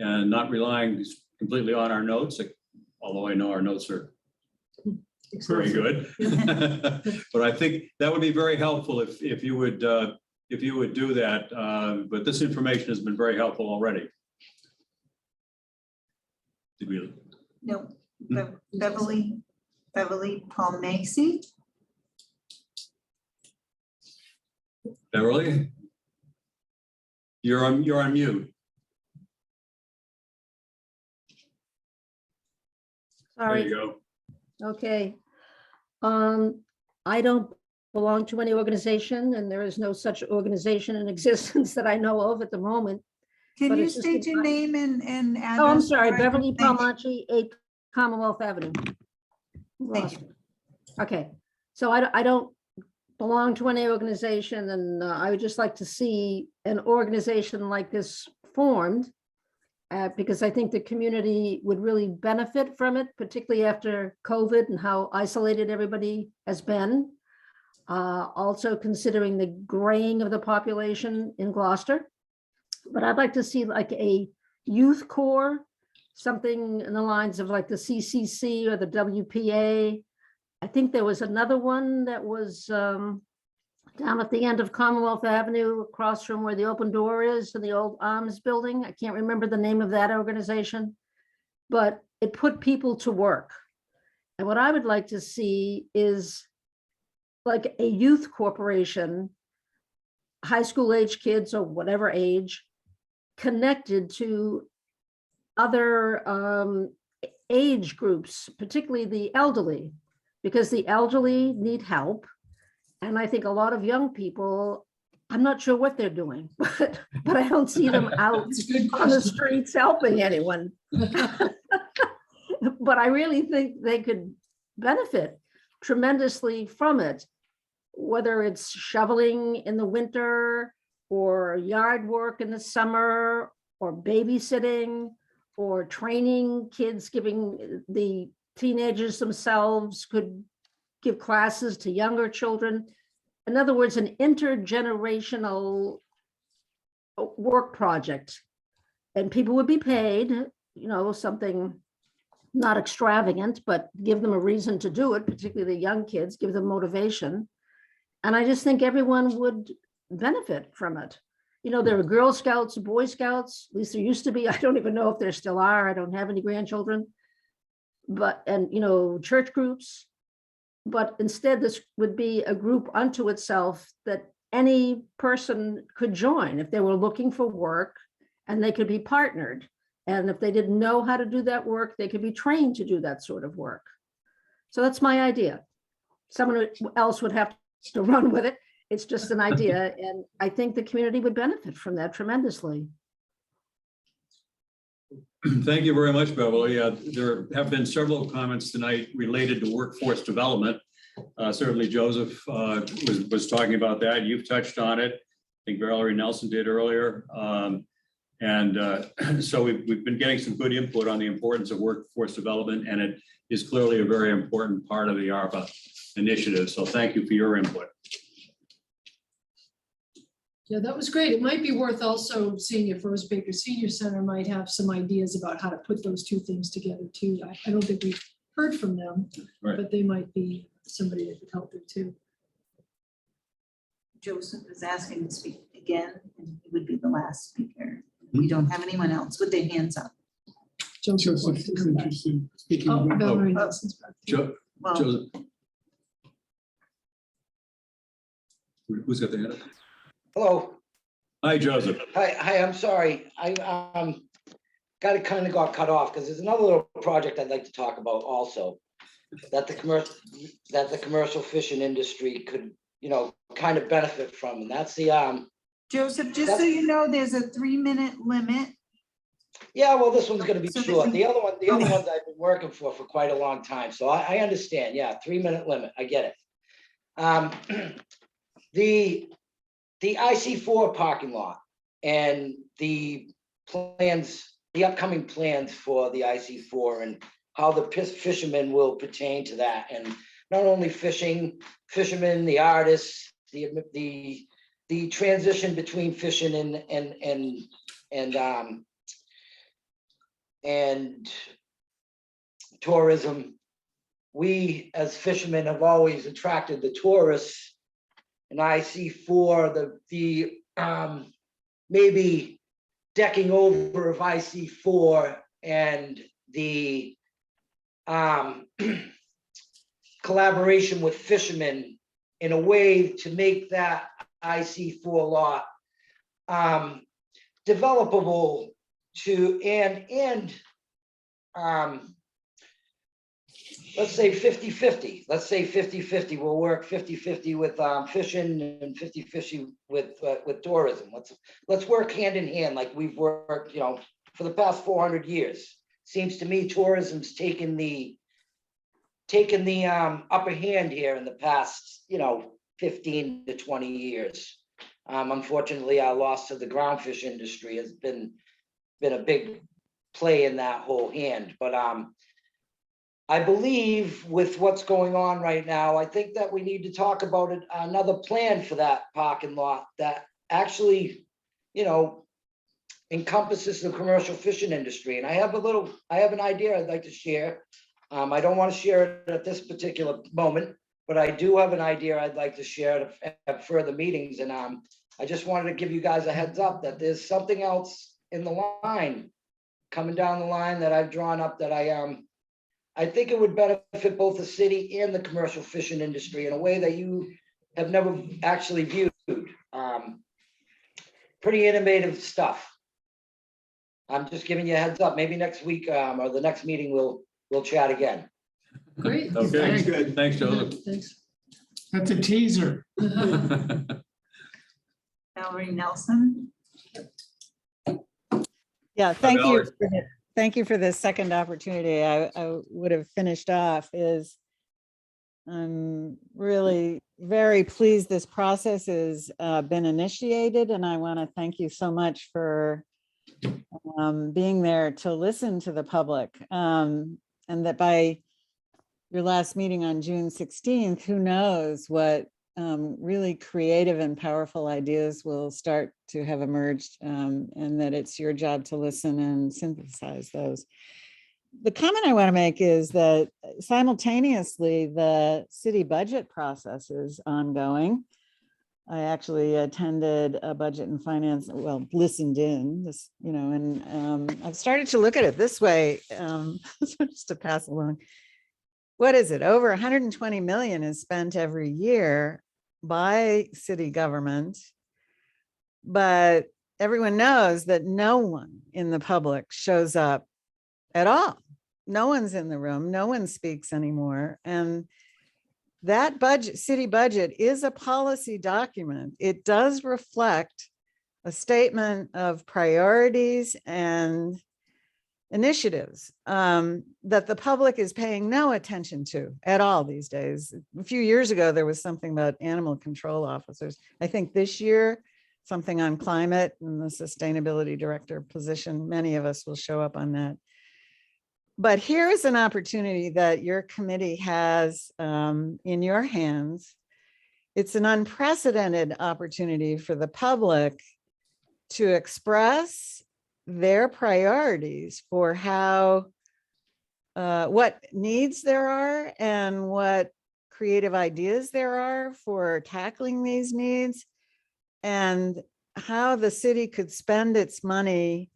and not relying completely on our notes, although I know our notes are very good. But I think that would be very helpful if you would do that. But this information has been very helpful already. Did we? No, Beverly Palmacy. Beverly? You're on mute. There Sorry. you go. Okay. I don't belong to any organization, and there is no such organization in existence that I know of at the moment. Can But you it's just state your name and address? Oh, I'm sorry, for the record? Beverly Thank you. Palmachi, 8 Commonwealth Avenue. Thank you. Okay, so I don't belong to any organization, and I would just like to see an organization like this formed, because I think the community would really benefit from it, particularly after COVID and how isolated everybody has been. Also considering the graying of the population in Gloucester. But I'd like to see like a youth corps, something in the lines of like the CCC or the WPA. I think there was another one that was down at the end of Commonwealth Avenue, across from where the Open Door is, to the old Arms building. I can't remember the name of that organization, but it put people to work. And what I would like to see is like a youth corporation, high school age kids or whatever age, connected to other age groups, particularly the elderly, because the elderly need help. And I think a lot of young people, I'm not sure what they're doing, but I don't see them out on the streets helping anyone. But I really think they could benefit tremendously from it, whether it's shoveling in the winter or yard work in the summer or babysitting or training kids, giving the teenagers themselves could give classes to younger children. In other words, an intergenerational work project, and people would be paid, something not extravagant, but give them a reason to do it, particularly the young kids, give them motivation. And I just think everyone would benefit from it. You know, there are Girl Scouts, Boy Scouts, at least there used to be. I don't even know if there still are. I don't have any grandchildren. But, and, you know, church groups. But instead, this would be a group unto itself that any person could join if they were looking for work, and they could be partnered. And if they didn't know how to do that work, they could be trained to do that sort of work. So that's my idea. Someone else would have to run with it. It's just an idea, and I think the community would benefit from that tremendously. Thank you very much, Beverly. There have been several comments tonight related to workforce development. Certainly Joseph was talking about that. You've touched on it. I think Valerie Nelson did earlier. So we've been getting some good input on the importance of workforce development, and it is clearly a very important part of the ARPA initiative. So thank you for your input. Yeah, that was great. It might be worth also seeing if Rose Baker Senior Center might have some ideas about how to put those two things together too. I don't think we've heard from them, Right. but they might be somebody that could help there too. Joseph is asking to speak again, and he would be the last speaker. We don't have anyone else with their hands up. Joseph Joseph wants to is come back. interested. Speaking Oh, of- Valerie Nelson's back. Well, Joseph. Who's got the hand up? Hello. Hi, Joseph. Hi, I'm sorry. I got it kind of got cut off because there's another little project I'd like to talk about also. That the commercial fishing industry could, you know, kind of benefit from, and that's the Joseph, just so you know, there's a 3-minute limit. yeah, well, this one's gonna be So this short. one- The other ones I've been working for quite a long time, so I understand. Yeah, 3-minute limit. I get it. The IC4 parking lot and the upcoming plans for the IC4 and how the fishermen will pertain to that. And not only fishermen, the artists, the transition between fishing and tourism. We as fishermen have always attracted the tourists. And I see for the maybe decking over of IC4 and the collaboration with fishermen in a way to make that IC4 lot developable to and let's say 50-50. Let's say 50-50. We'll work 50-50 with fishing and 50-50 with tourism. Let's work hand in hand like we've worked, you know, for the past 400 years. Seems to me tourism's taken the upper hand here in the past, you know, 15 to 20 years. Unfortunately, our loss to the groundfish industry has been a big play in that whole hand. But I believe with what's going on right now, I think that we need to talk about another plan for that parking lot that actually, you know, encompasses the commercial fishing industry. And I have an idea I'd like to share. I don't want to share it at this particular moment, but I do have an idea I'd like to share at further meetings. And I just wanted to give you guys a heads up that there's something else in the line coming down the line that I've drawn up that I think it would benefit both the city and the commercial fishing industry in a way that you have never actually viewed. Pretty innovative stuff. I'm just giving you a heads up. Maybe next week or the next meeting we'll chat again. Great. Okay, good. Thanks, Joseph. Thanks. That's a teaser. Valerie Nelson. Yeah, thank you. Valerie. Thank you for this second opportunity. I would have finished off is I'm really very pleased this process has been initiated, and I want to thank you so much for being there to listen to the public. And that by your last meeting on June 16th, who knows what really creative and powerful ideas will start to have emerged, and that it's your job to listen and synthesize those. the comment I want to make is that simultaneously, the city budget process is ongoing. I actually attended a budget and finance, well, listened in this, and I've started to look at it this way, so just to pass along. What is it? Over 120 million is spent every year by city government, but everyone knows that no one in the public shows up at all. No one's in the room, no one speaks anymore. And that budget, city budget, is a policy document. It does reflect a statement of priorities and initiatives that the public is paying no attention to at all these days. A few years ago, there was something about animal control officers. I think this year, something on climate and the sustainability director position, many of us will show up on that. But here is an opportunity that your committee has in your hands. It's an unprecedented opportunity for the public to express their priorities for how, what needs there are and what creative ideas there are for tackling these needs, and how the city could spend its money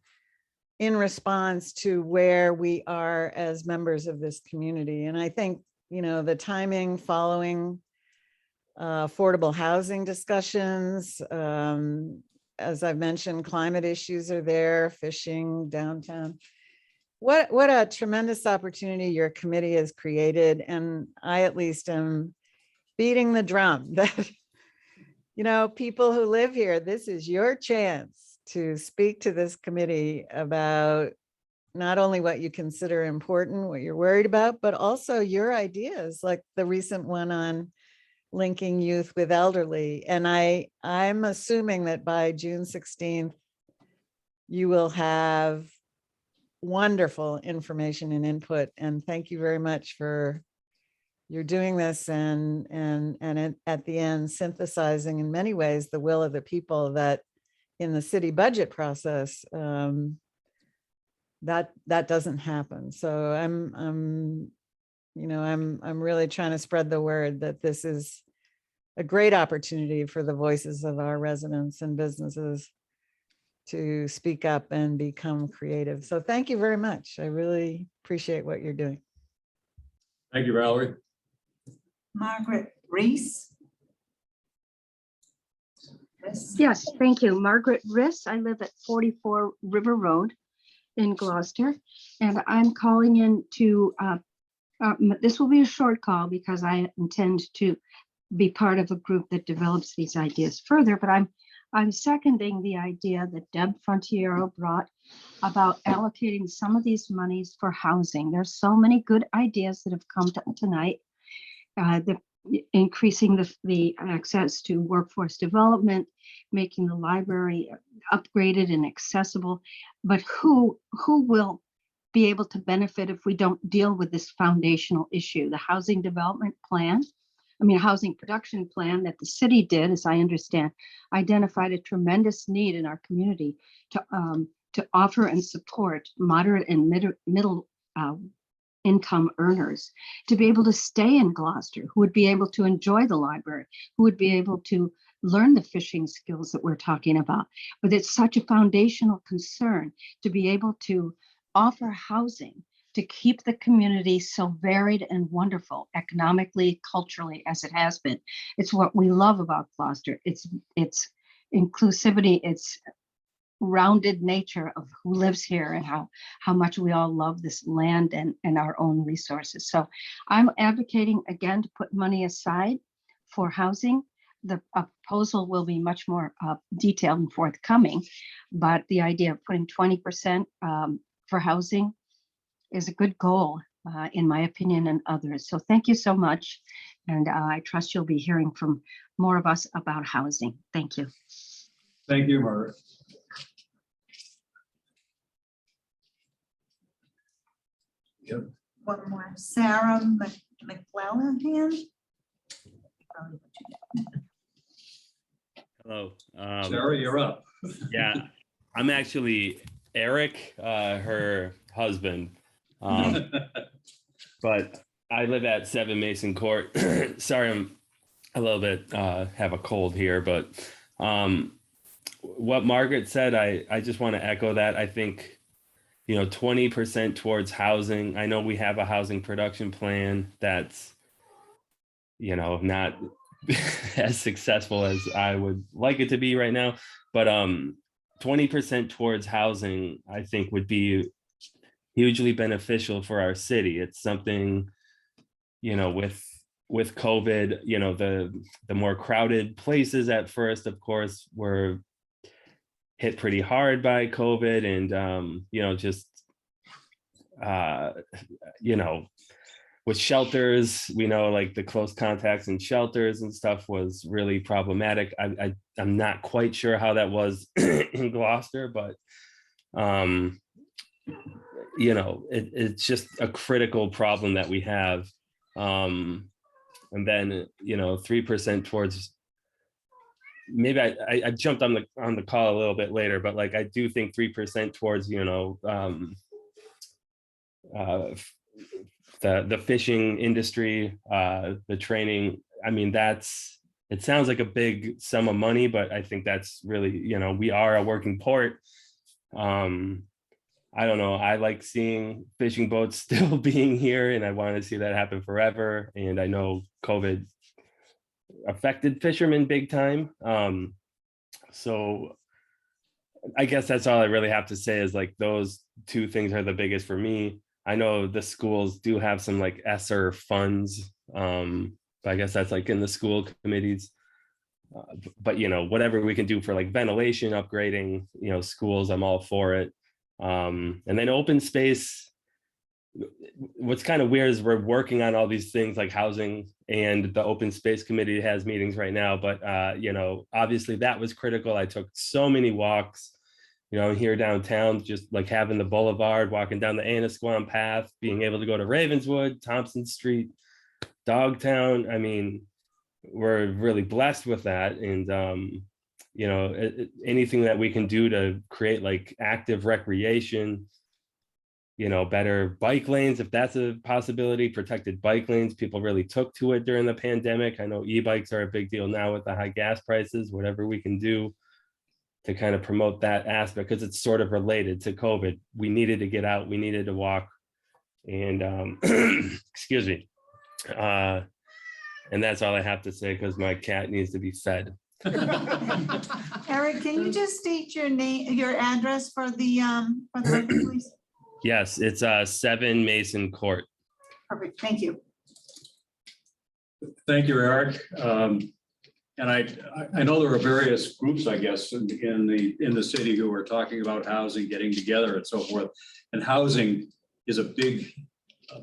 in response to where we are as members of this community. And I think, the timing following affordable housing discussions, as I've mentioned, climate issues are there, fishing downtown. What a tremendous opportunity your committee has created. And I at least am beating the drum that, people who live here, this is your chance to speak to this committee about not only what you consider important, what you're worried about, but also your ideas, like the recent one on linking youth with elderly. And I'm assuming that by June 16th, you will have wonderful information and input. And thank you very much for you're doing this and at the end, synthesizing in many ways the will of the people that in the city budget process, that doesn't happen. So I'm really trying to spread the word that this is a great opportunity for the voices of our residents and businesses to speak up and become creative. So thank you very much. I really appreciate what you're doing. Thank you, Valerie. Margaret Reese. Yes, thank you. Margaret Riss. I live at 44 River Road in Gloucester, and I'm calling in to, this will be a short call because I intend to be part of a group that develops these ideas further, but I'm seconding the idea that Deb Frontiero brought about allocating some of these monies for housing. There's so many good ideas that have come to tonight. Increasing the access to workforce development, making the library upgraded and accessible, but who will be able to benefit if we don't deal with this foundational issue? The housing development plan, housing production plan that the city did, as I understand, identified a tremendous need in our community to offer and support moderate and middle income earners to be able to stay in Gloucester, who would be able to enjoy the library, who would be able to learn the fishing skills that we're talking about. But it's such a foundational concern to be able to offer housing to keep the community so varied and wonderful economically, culturally, as it has been. It's what we love about Gloucester. It's inclusivity, it's rounded nature of who lives here and how much we all love this land and our own resources. So I'm advocating again to put money aside for housing. The proposal will be much more detailed and forthcoming, but the idea of putting 20% for housing is a good goal, in my opinion, and others. So thank you so much. And I trust you'll be hearing from more of us about housing. Thank you. Thank you, Margaret. Yep. One more, Sarah McClellan. Hello. Sarah, you're up. Yeah, I'm actually Eric, her husband. But I live at 7 Mason Court. Sorry, I'm a little bit, have a cold here, but what Margaret said, I just want to echo that. I think, 20% towards housing. I know we have a housing production plan that's, not as successful as I would like it to be right now, but 20% towards housing, I think would be hugely beneficial for our city. It's something, with COVID, the more crowded places at first, of course, were hit pretty hard by COVID, and just with shelters, we know like the close contacts in shelters and stuff was really problematic. I'm not quite sure how that was in Gloucester, but it's just a critical problem that we have. And then 3% towards, maybe I jumped on the call a little bit later, but like I do think 3% towards the fishing industry, the training. I mean, it sounds like a big sum of money, but I think that's really, we are a working port. I don't know. I like seeing fishing boats still being here, and I want to see that happen forever. And I know COVID affected fishermen big time. So I guess that's all I really have to say is like those two things are the biggest for me. I know the schools do have some like ESSER funds, but I guess that's like in the school committees. But whatever we can do for like ventilation, upgrading, schools, I'm all for it. And then open space, what's kind of weird is we're working on all these things like housing, and the open space committee has meetings right now, but obviously that was critical. I took so many walks, here downtown, just like having the boulevard, walking down the Annisquam path, being able to go to Ravenswood, Thompson Street, Dogtown. I mean, we're really blessed with that. And anything that we can do to create like active recreation, better bike lanes, if that's a possibility, protected bike lanes. People really took to it during the pandemic. I know e-bikes are a big deal now with the high gas prices. Whatever we can do to kind of promote that aspect, because it's sort of related to COVID. We needed to get out, we needed to walk, and excuse me. And that's all I have to say because my cat needs to be fed. Eric, can you just state your name, your address for the record, please? Yes, it's 7 Mason Court. Perfect, thank you. Thank you, Eric. And I know there are various groups, I guess, in the city who are talking about housing, getting together and so forth. And housing is a big,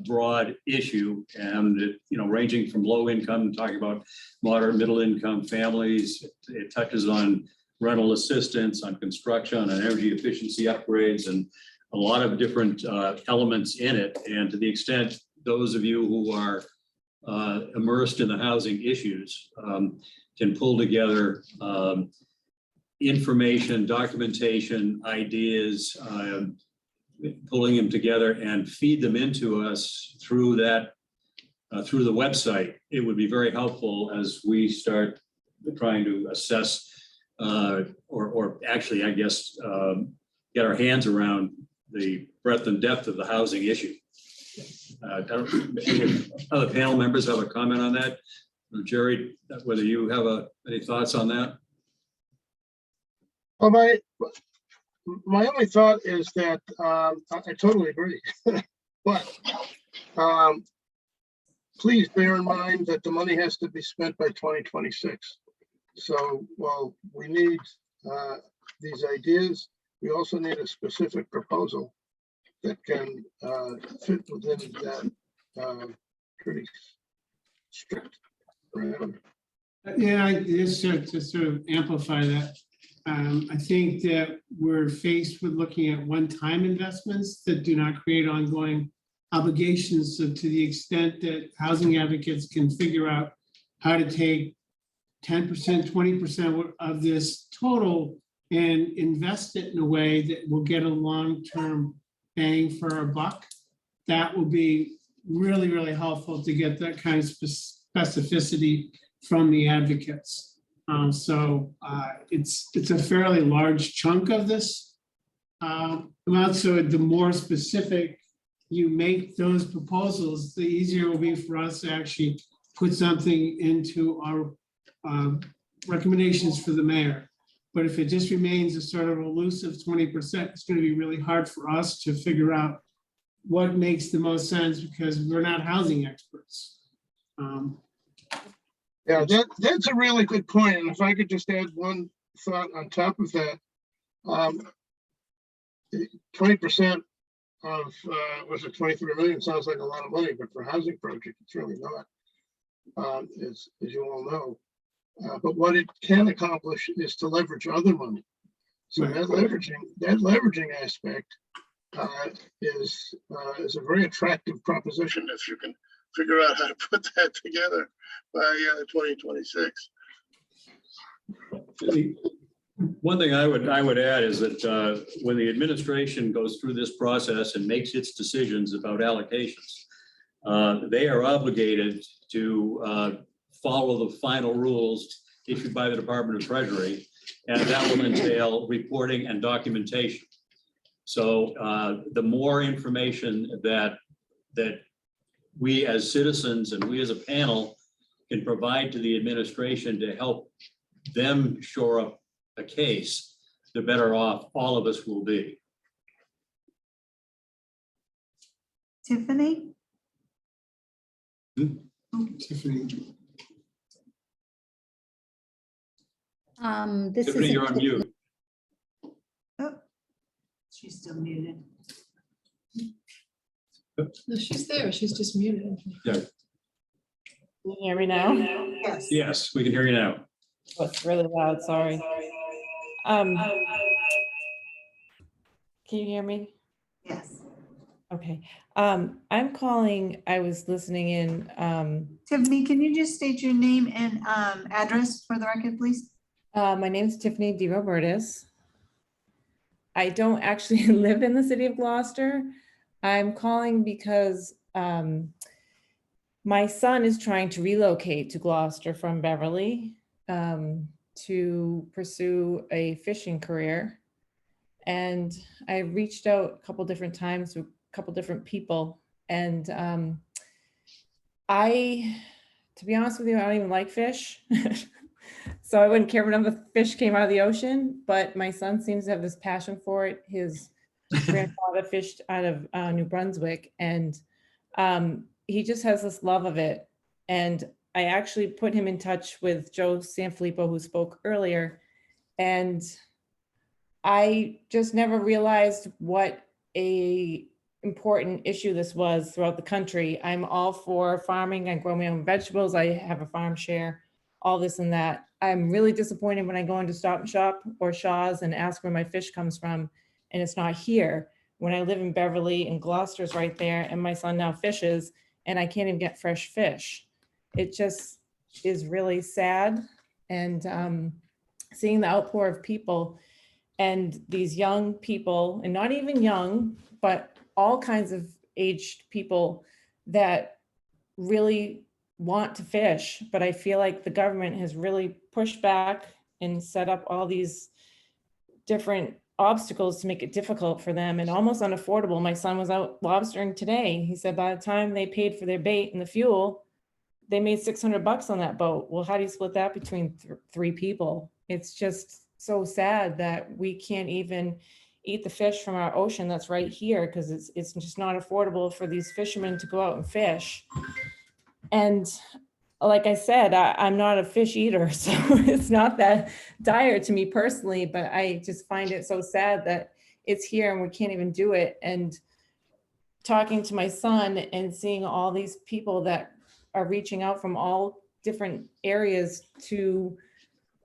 broad issue, and ranging from low income, talking about moderate, middle income families. It touches on rental assistance, on construction, on energy efficiency upgrades, and a lot of different elements in it. And to the extent those of you who are immersed in the housing issues can pull together information, documentation, ideas, pulling them together and feed them into us through that, through the website, it would be very helpful as we start trying to assess or actually, I guess, get our hands around the breadth and depth of the housing issue. Any other panel members have a comment on that? Jerry, whether you have any thoughts on that? Well, my only thought is that I totally agree, but please bear in mind that the money has to be spent by 2026. So while we need these ideas, we also need a specific proposal that can fit within that pretty strict parameter. Yeah, just to sort of amplify that, I think that we're faced with looking at one-time investments that do not create ongoing obligations. So to the extent that housing advocates can figure out how to take 10%, 20% of this total and invest it in a way that will get a long-term bang for our buck, that will be really, really helpful to get that kind of specificity from the advocates. It's a fairly large chunk of this amount, so the more specific you make those proposals, the easier it will be for us to actually put something into our recommendations for the mayor. But if it just remains a sort of elusive 20%, it's going to be really hard for us to figure out what makes the most sense because we're not housing experts. Yeah, that's a really good point. And if I could just add one thought on top of that, 20% of, was it 23 million? Sounds like a lot of money, but for a housing project, it's really not, as you all know. But what it can accomplish is to leverage other money. So that leveraging aspect is a very attractive proposition if you can figure out how to put that together by 2026. One thing I would add is that when the administration goes through this process and makes its decisions about allocations, they are obligated to follow the final rules issued by the Department of Treasury, and that will entail reporting and documentation. So the more information that we as citizens and we as a panel can provide to the administration to help them shore up a case, the better off all of us will be. Tiffany? Tiffany. This Tiffany, is you're on mute. Oh, she's still muted. No, she's there. She's just muted. Yeah. Can you hear me now? Yes. Yes, we can hear you now. Oh, it's really loud, sorry. Can you hear me? Yes. Okay. I'm calling, I was listening in. Tiffany, can you just state your name and address for the record, please? My name is Tiffany DeRobertis. I don't actually live in the city of Gloucester. I'm calling because my son is trying to relocate to Gloucester from Beverly to pursue a fishing career. And I reached out a couple different times to a couple different people. And to be honest with you, I don't even like fish. So I wouldn't care if another fish came out of the ocean, but my son seems to have this passion for it. His grandfather fished out of New Brunswick, and he just has this love of it. And I actually put him in touch with Joe Sanfilippo, who spoke earlier. And I just never realized what a important issue this was throughout the country. I'm all for farming. I grow my own vegetables. I have a farm share, all this and that. I'm really disappointed when I go into Stop and Shop or Shaw's and ask where my fish comes from, and it's not here. When I live in Beverly and Gloucester's right there, and my son now fishes, and I can't even get fresh fish. It just is really sad. And seeing the outpour of people and these young people, and not even young, but all kinds of aged people that really want to fish, but I feel like the government has really pushed back and set up all these different obstacles to make it difficult for them and almost unaffordable. My son was out lobstering today. He said by the time they paid for their bait and the fuel, they made $600 on that boat. Well, how do you split that between three people? It's just so sad that we can't even eat the fish from our ocean that's right here because it's just not affordable for these fishermen to go out and fish. And like I said, I'm not a fish eater, so it's not that dire to me personally, but I just find it so sad that it's here and we can't even do it. And talking to my son and seeing all these people that are reaching out from all different areas to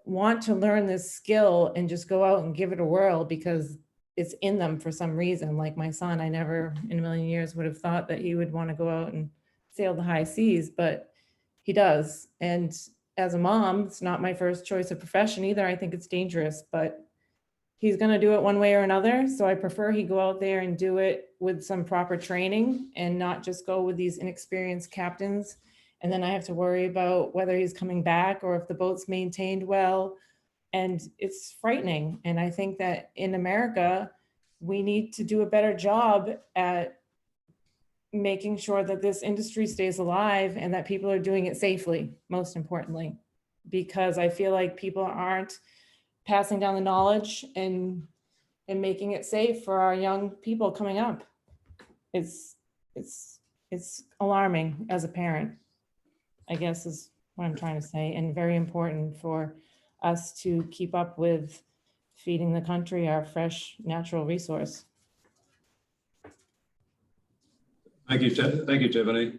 want to learn this skill and just go out and give it a whirl because it's in them for some reason. Like my son, I never in a million years would have thought that he would want to go out and sail the high seas, but he does. And as a mom, it's not my first choice of profession either. I think it's dangerous, but he's gonna do it one way or another. So I prefer he go out there and do it with some proper training and not just go with these inexperienced captains. And then I have to worry about whether he's coming back or if the boat's maintained well. And it's frightening. And I think that in America, we need to do a better job at making sure that this industry stays alive and that people are doing it safely, most importantly, because I feel like people aren't passing down the knowledge and making it safe for our young people coming up. It's alarming as a parent, I guess is what I'm trying to say, and very important for us to keep up with feeding the country our fresh natural resource. Thank you, Tiffany.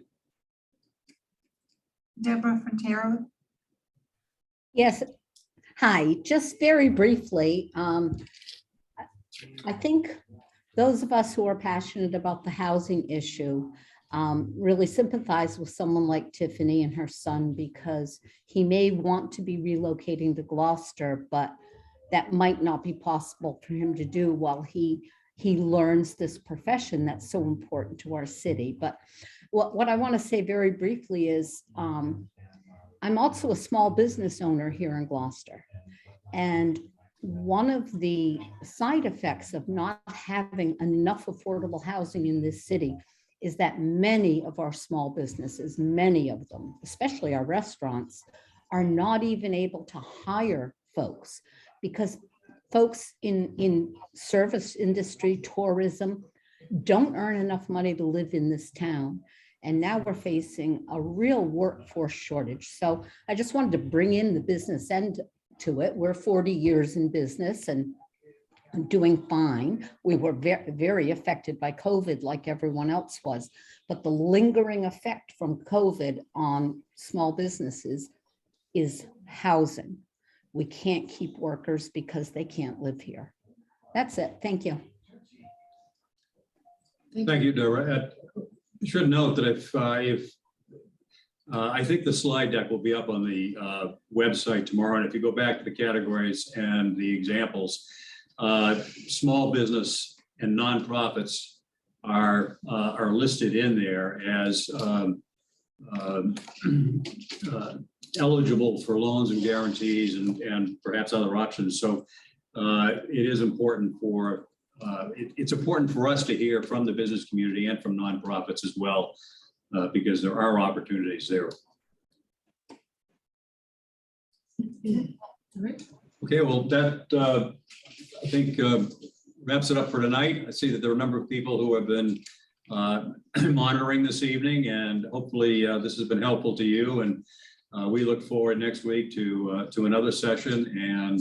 Deborah Frontero. Yes. Hi, just very briefly. I think those of us who are passionate about the housing issue really sympathize with someone like Tiffany and her son, because he may want to be relocating to Gloucester, but that might not be possible for him to do while he learns this profession that's so important to our city. But what I want to say very briefly is I'm also a small business owner here in Gloucester. And one of the side effects of not having enough affordable housing in this city is that many of our small businesses, many of them, especially our restaurants, are not even able to hire folks, because folks in service industry, tourism, don't earn enough money to live in this town. And now we're facing a real workforce shortage. So I just wanted to bring in the business end to it. We're 40 years in business and doing fine. We were very, very affected by COVID like everyone else was, but the lingering effect from COVID on small businesses is housing. We can't keep workers because they can't live here. That's it. Thank you. Thank you, Deborah. I should note that if I think the slide deck will be up on the website tomorrow, and if you go back to the categories and the examples, small business and nonprofits are listed in there as eligible for loans and guarantees and perhaps other options. So it is important for it's important for us to hear from the business community and from nonprofits as well, because there are opportunities there. Okay, well, that I think wraps it up for tonight. I see that there are a number of people who have been monitoring this evening, and hopefully this has been helpful to you. And we look forward next week to another session and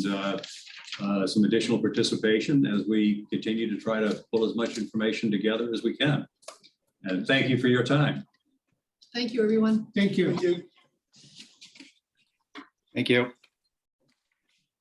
some additional participation as we continue to try to pull as much information together as we can. And thank you for your time. Thank you, everyone. Thank you. Thank you.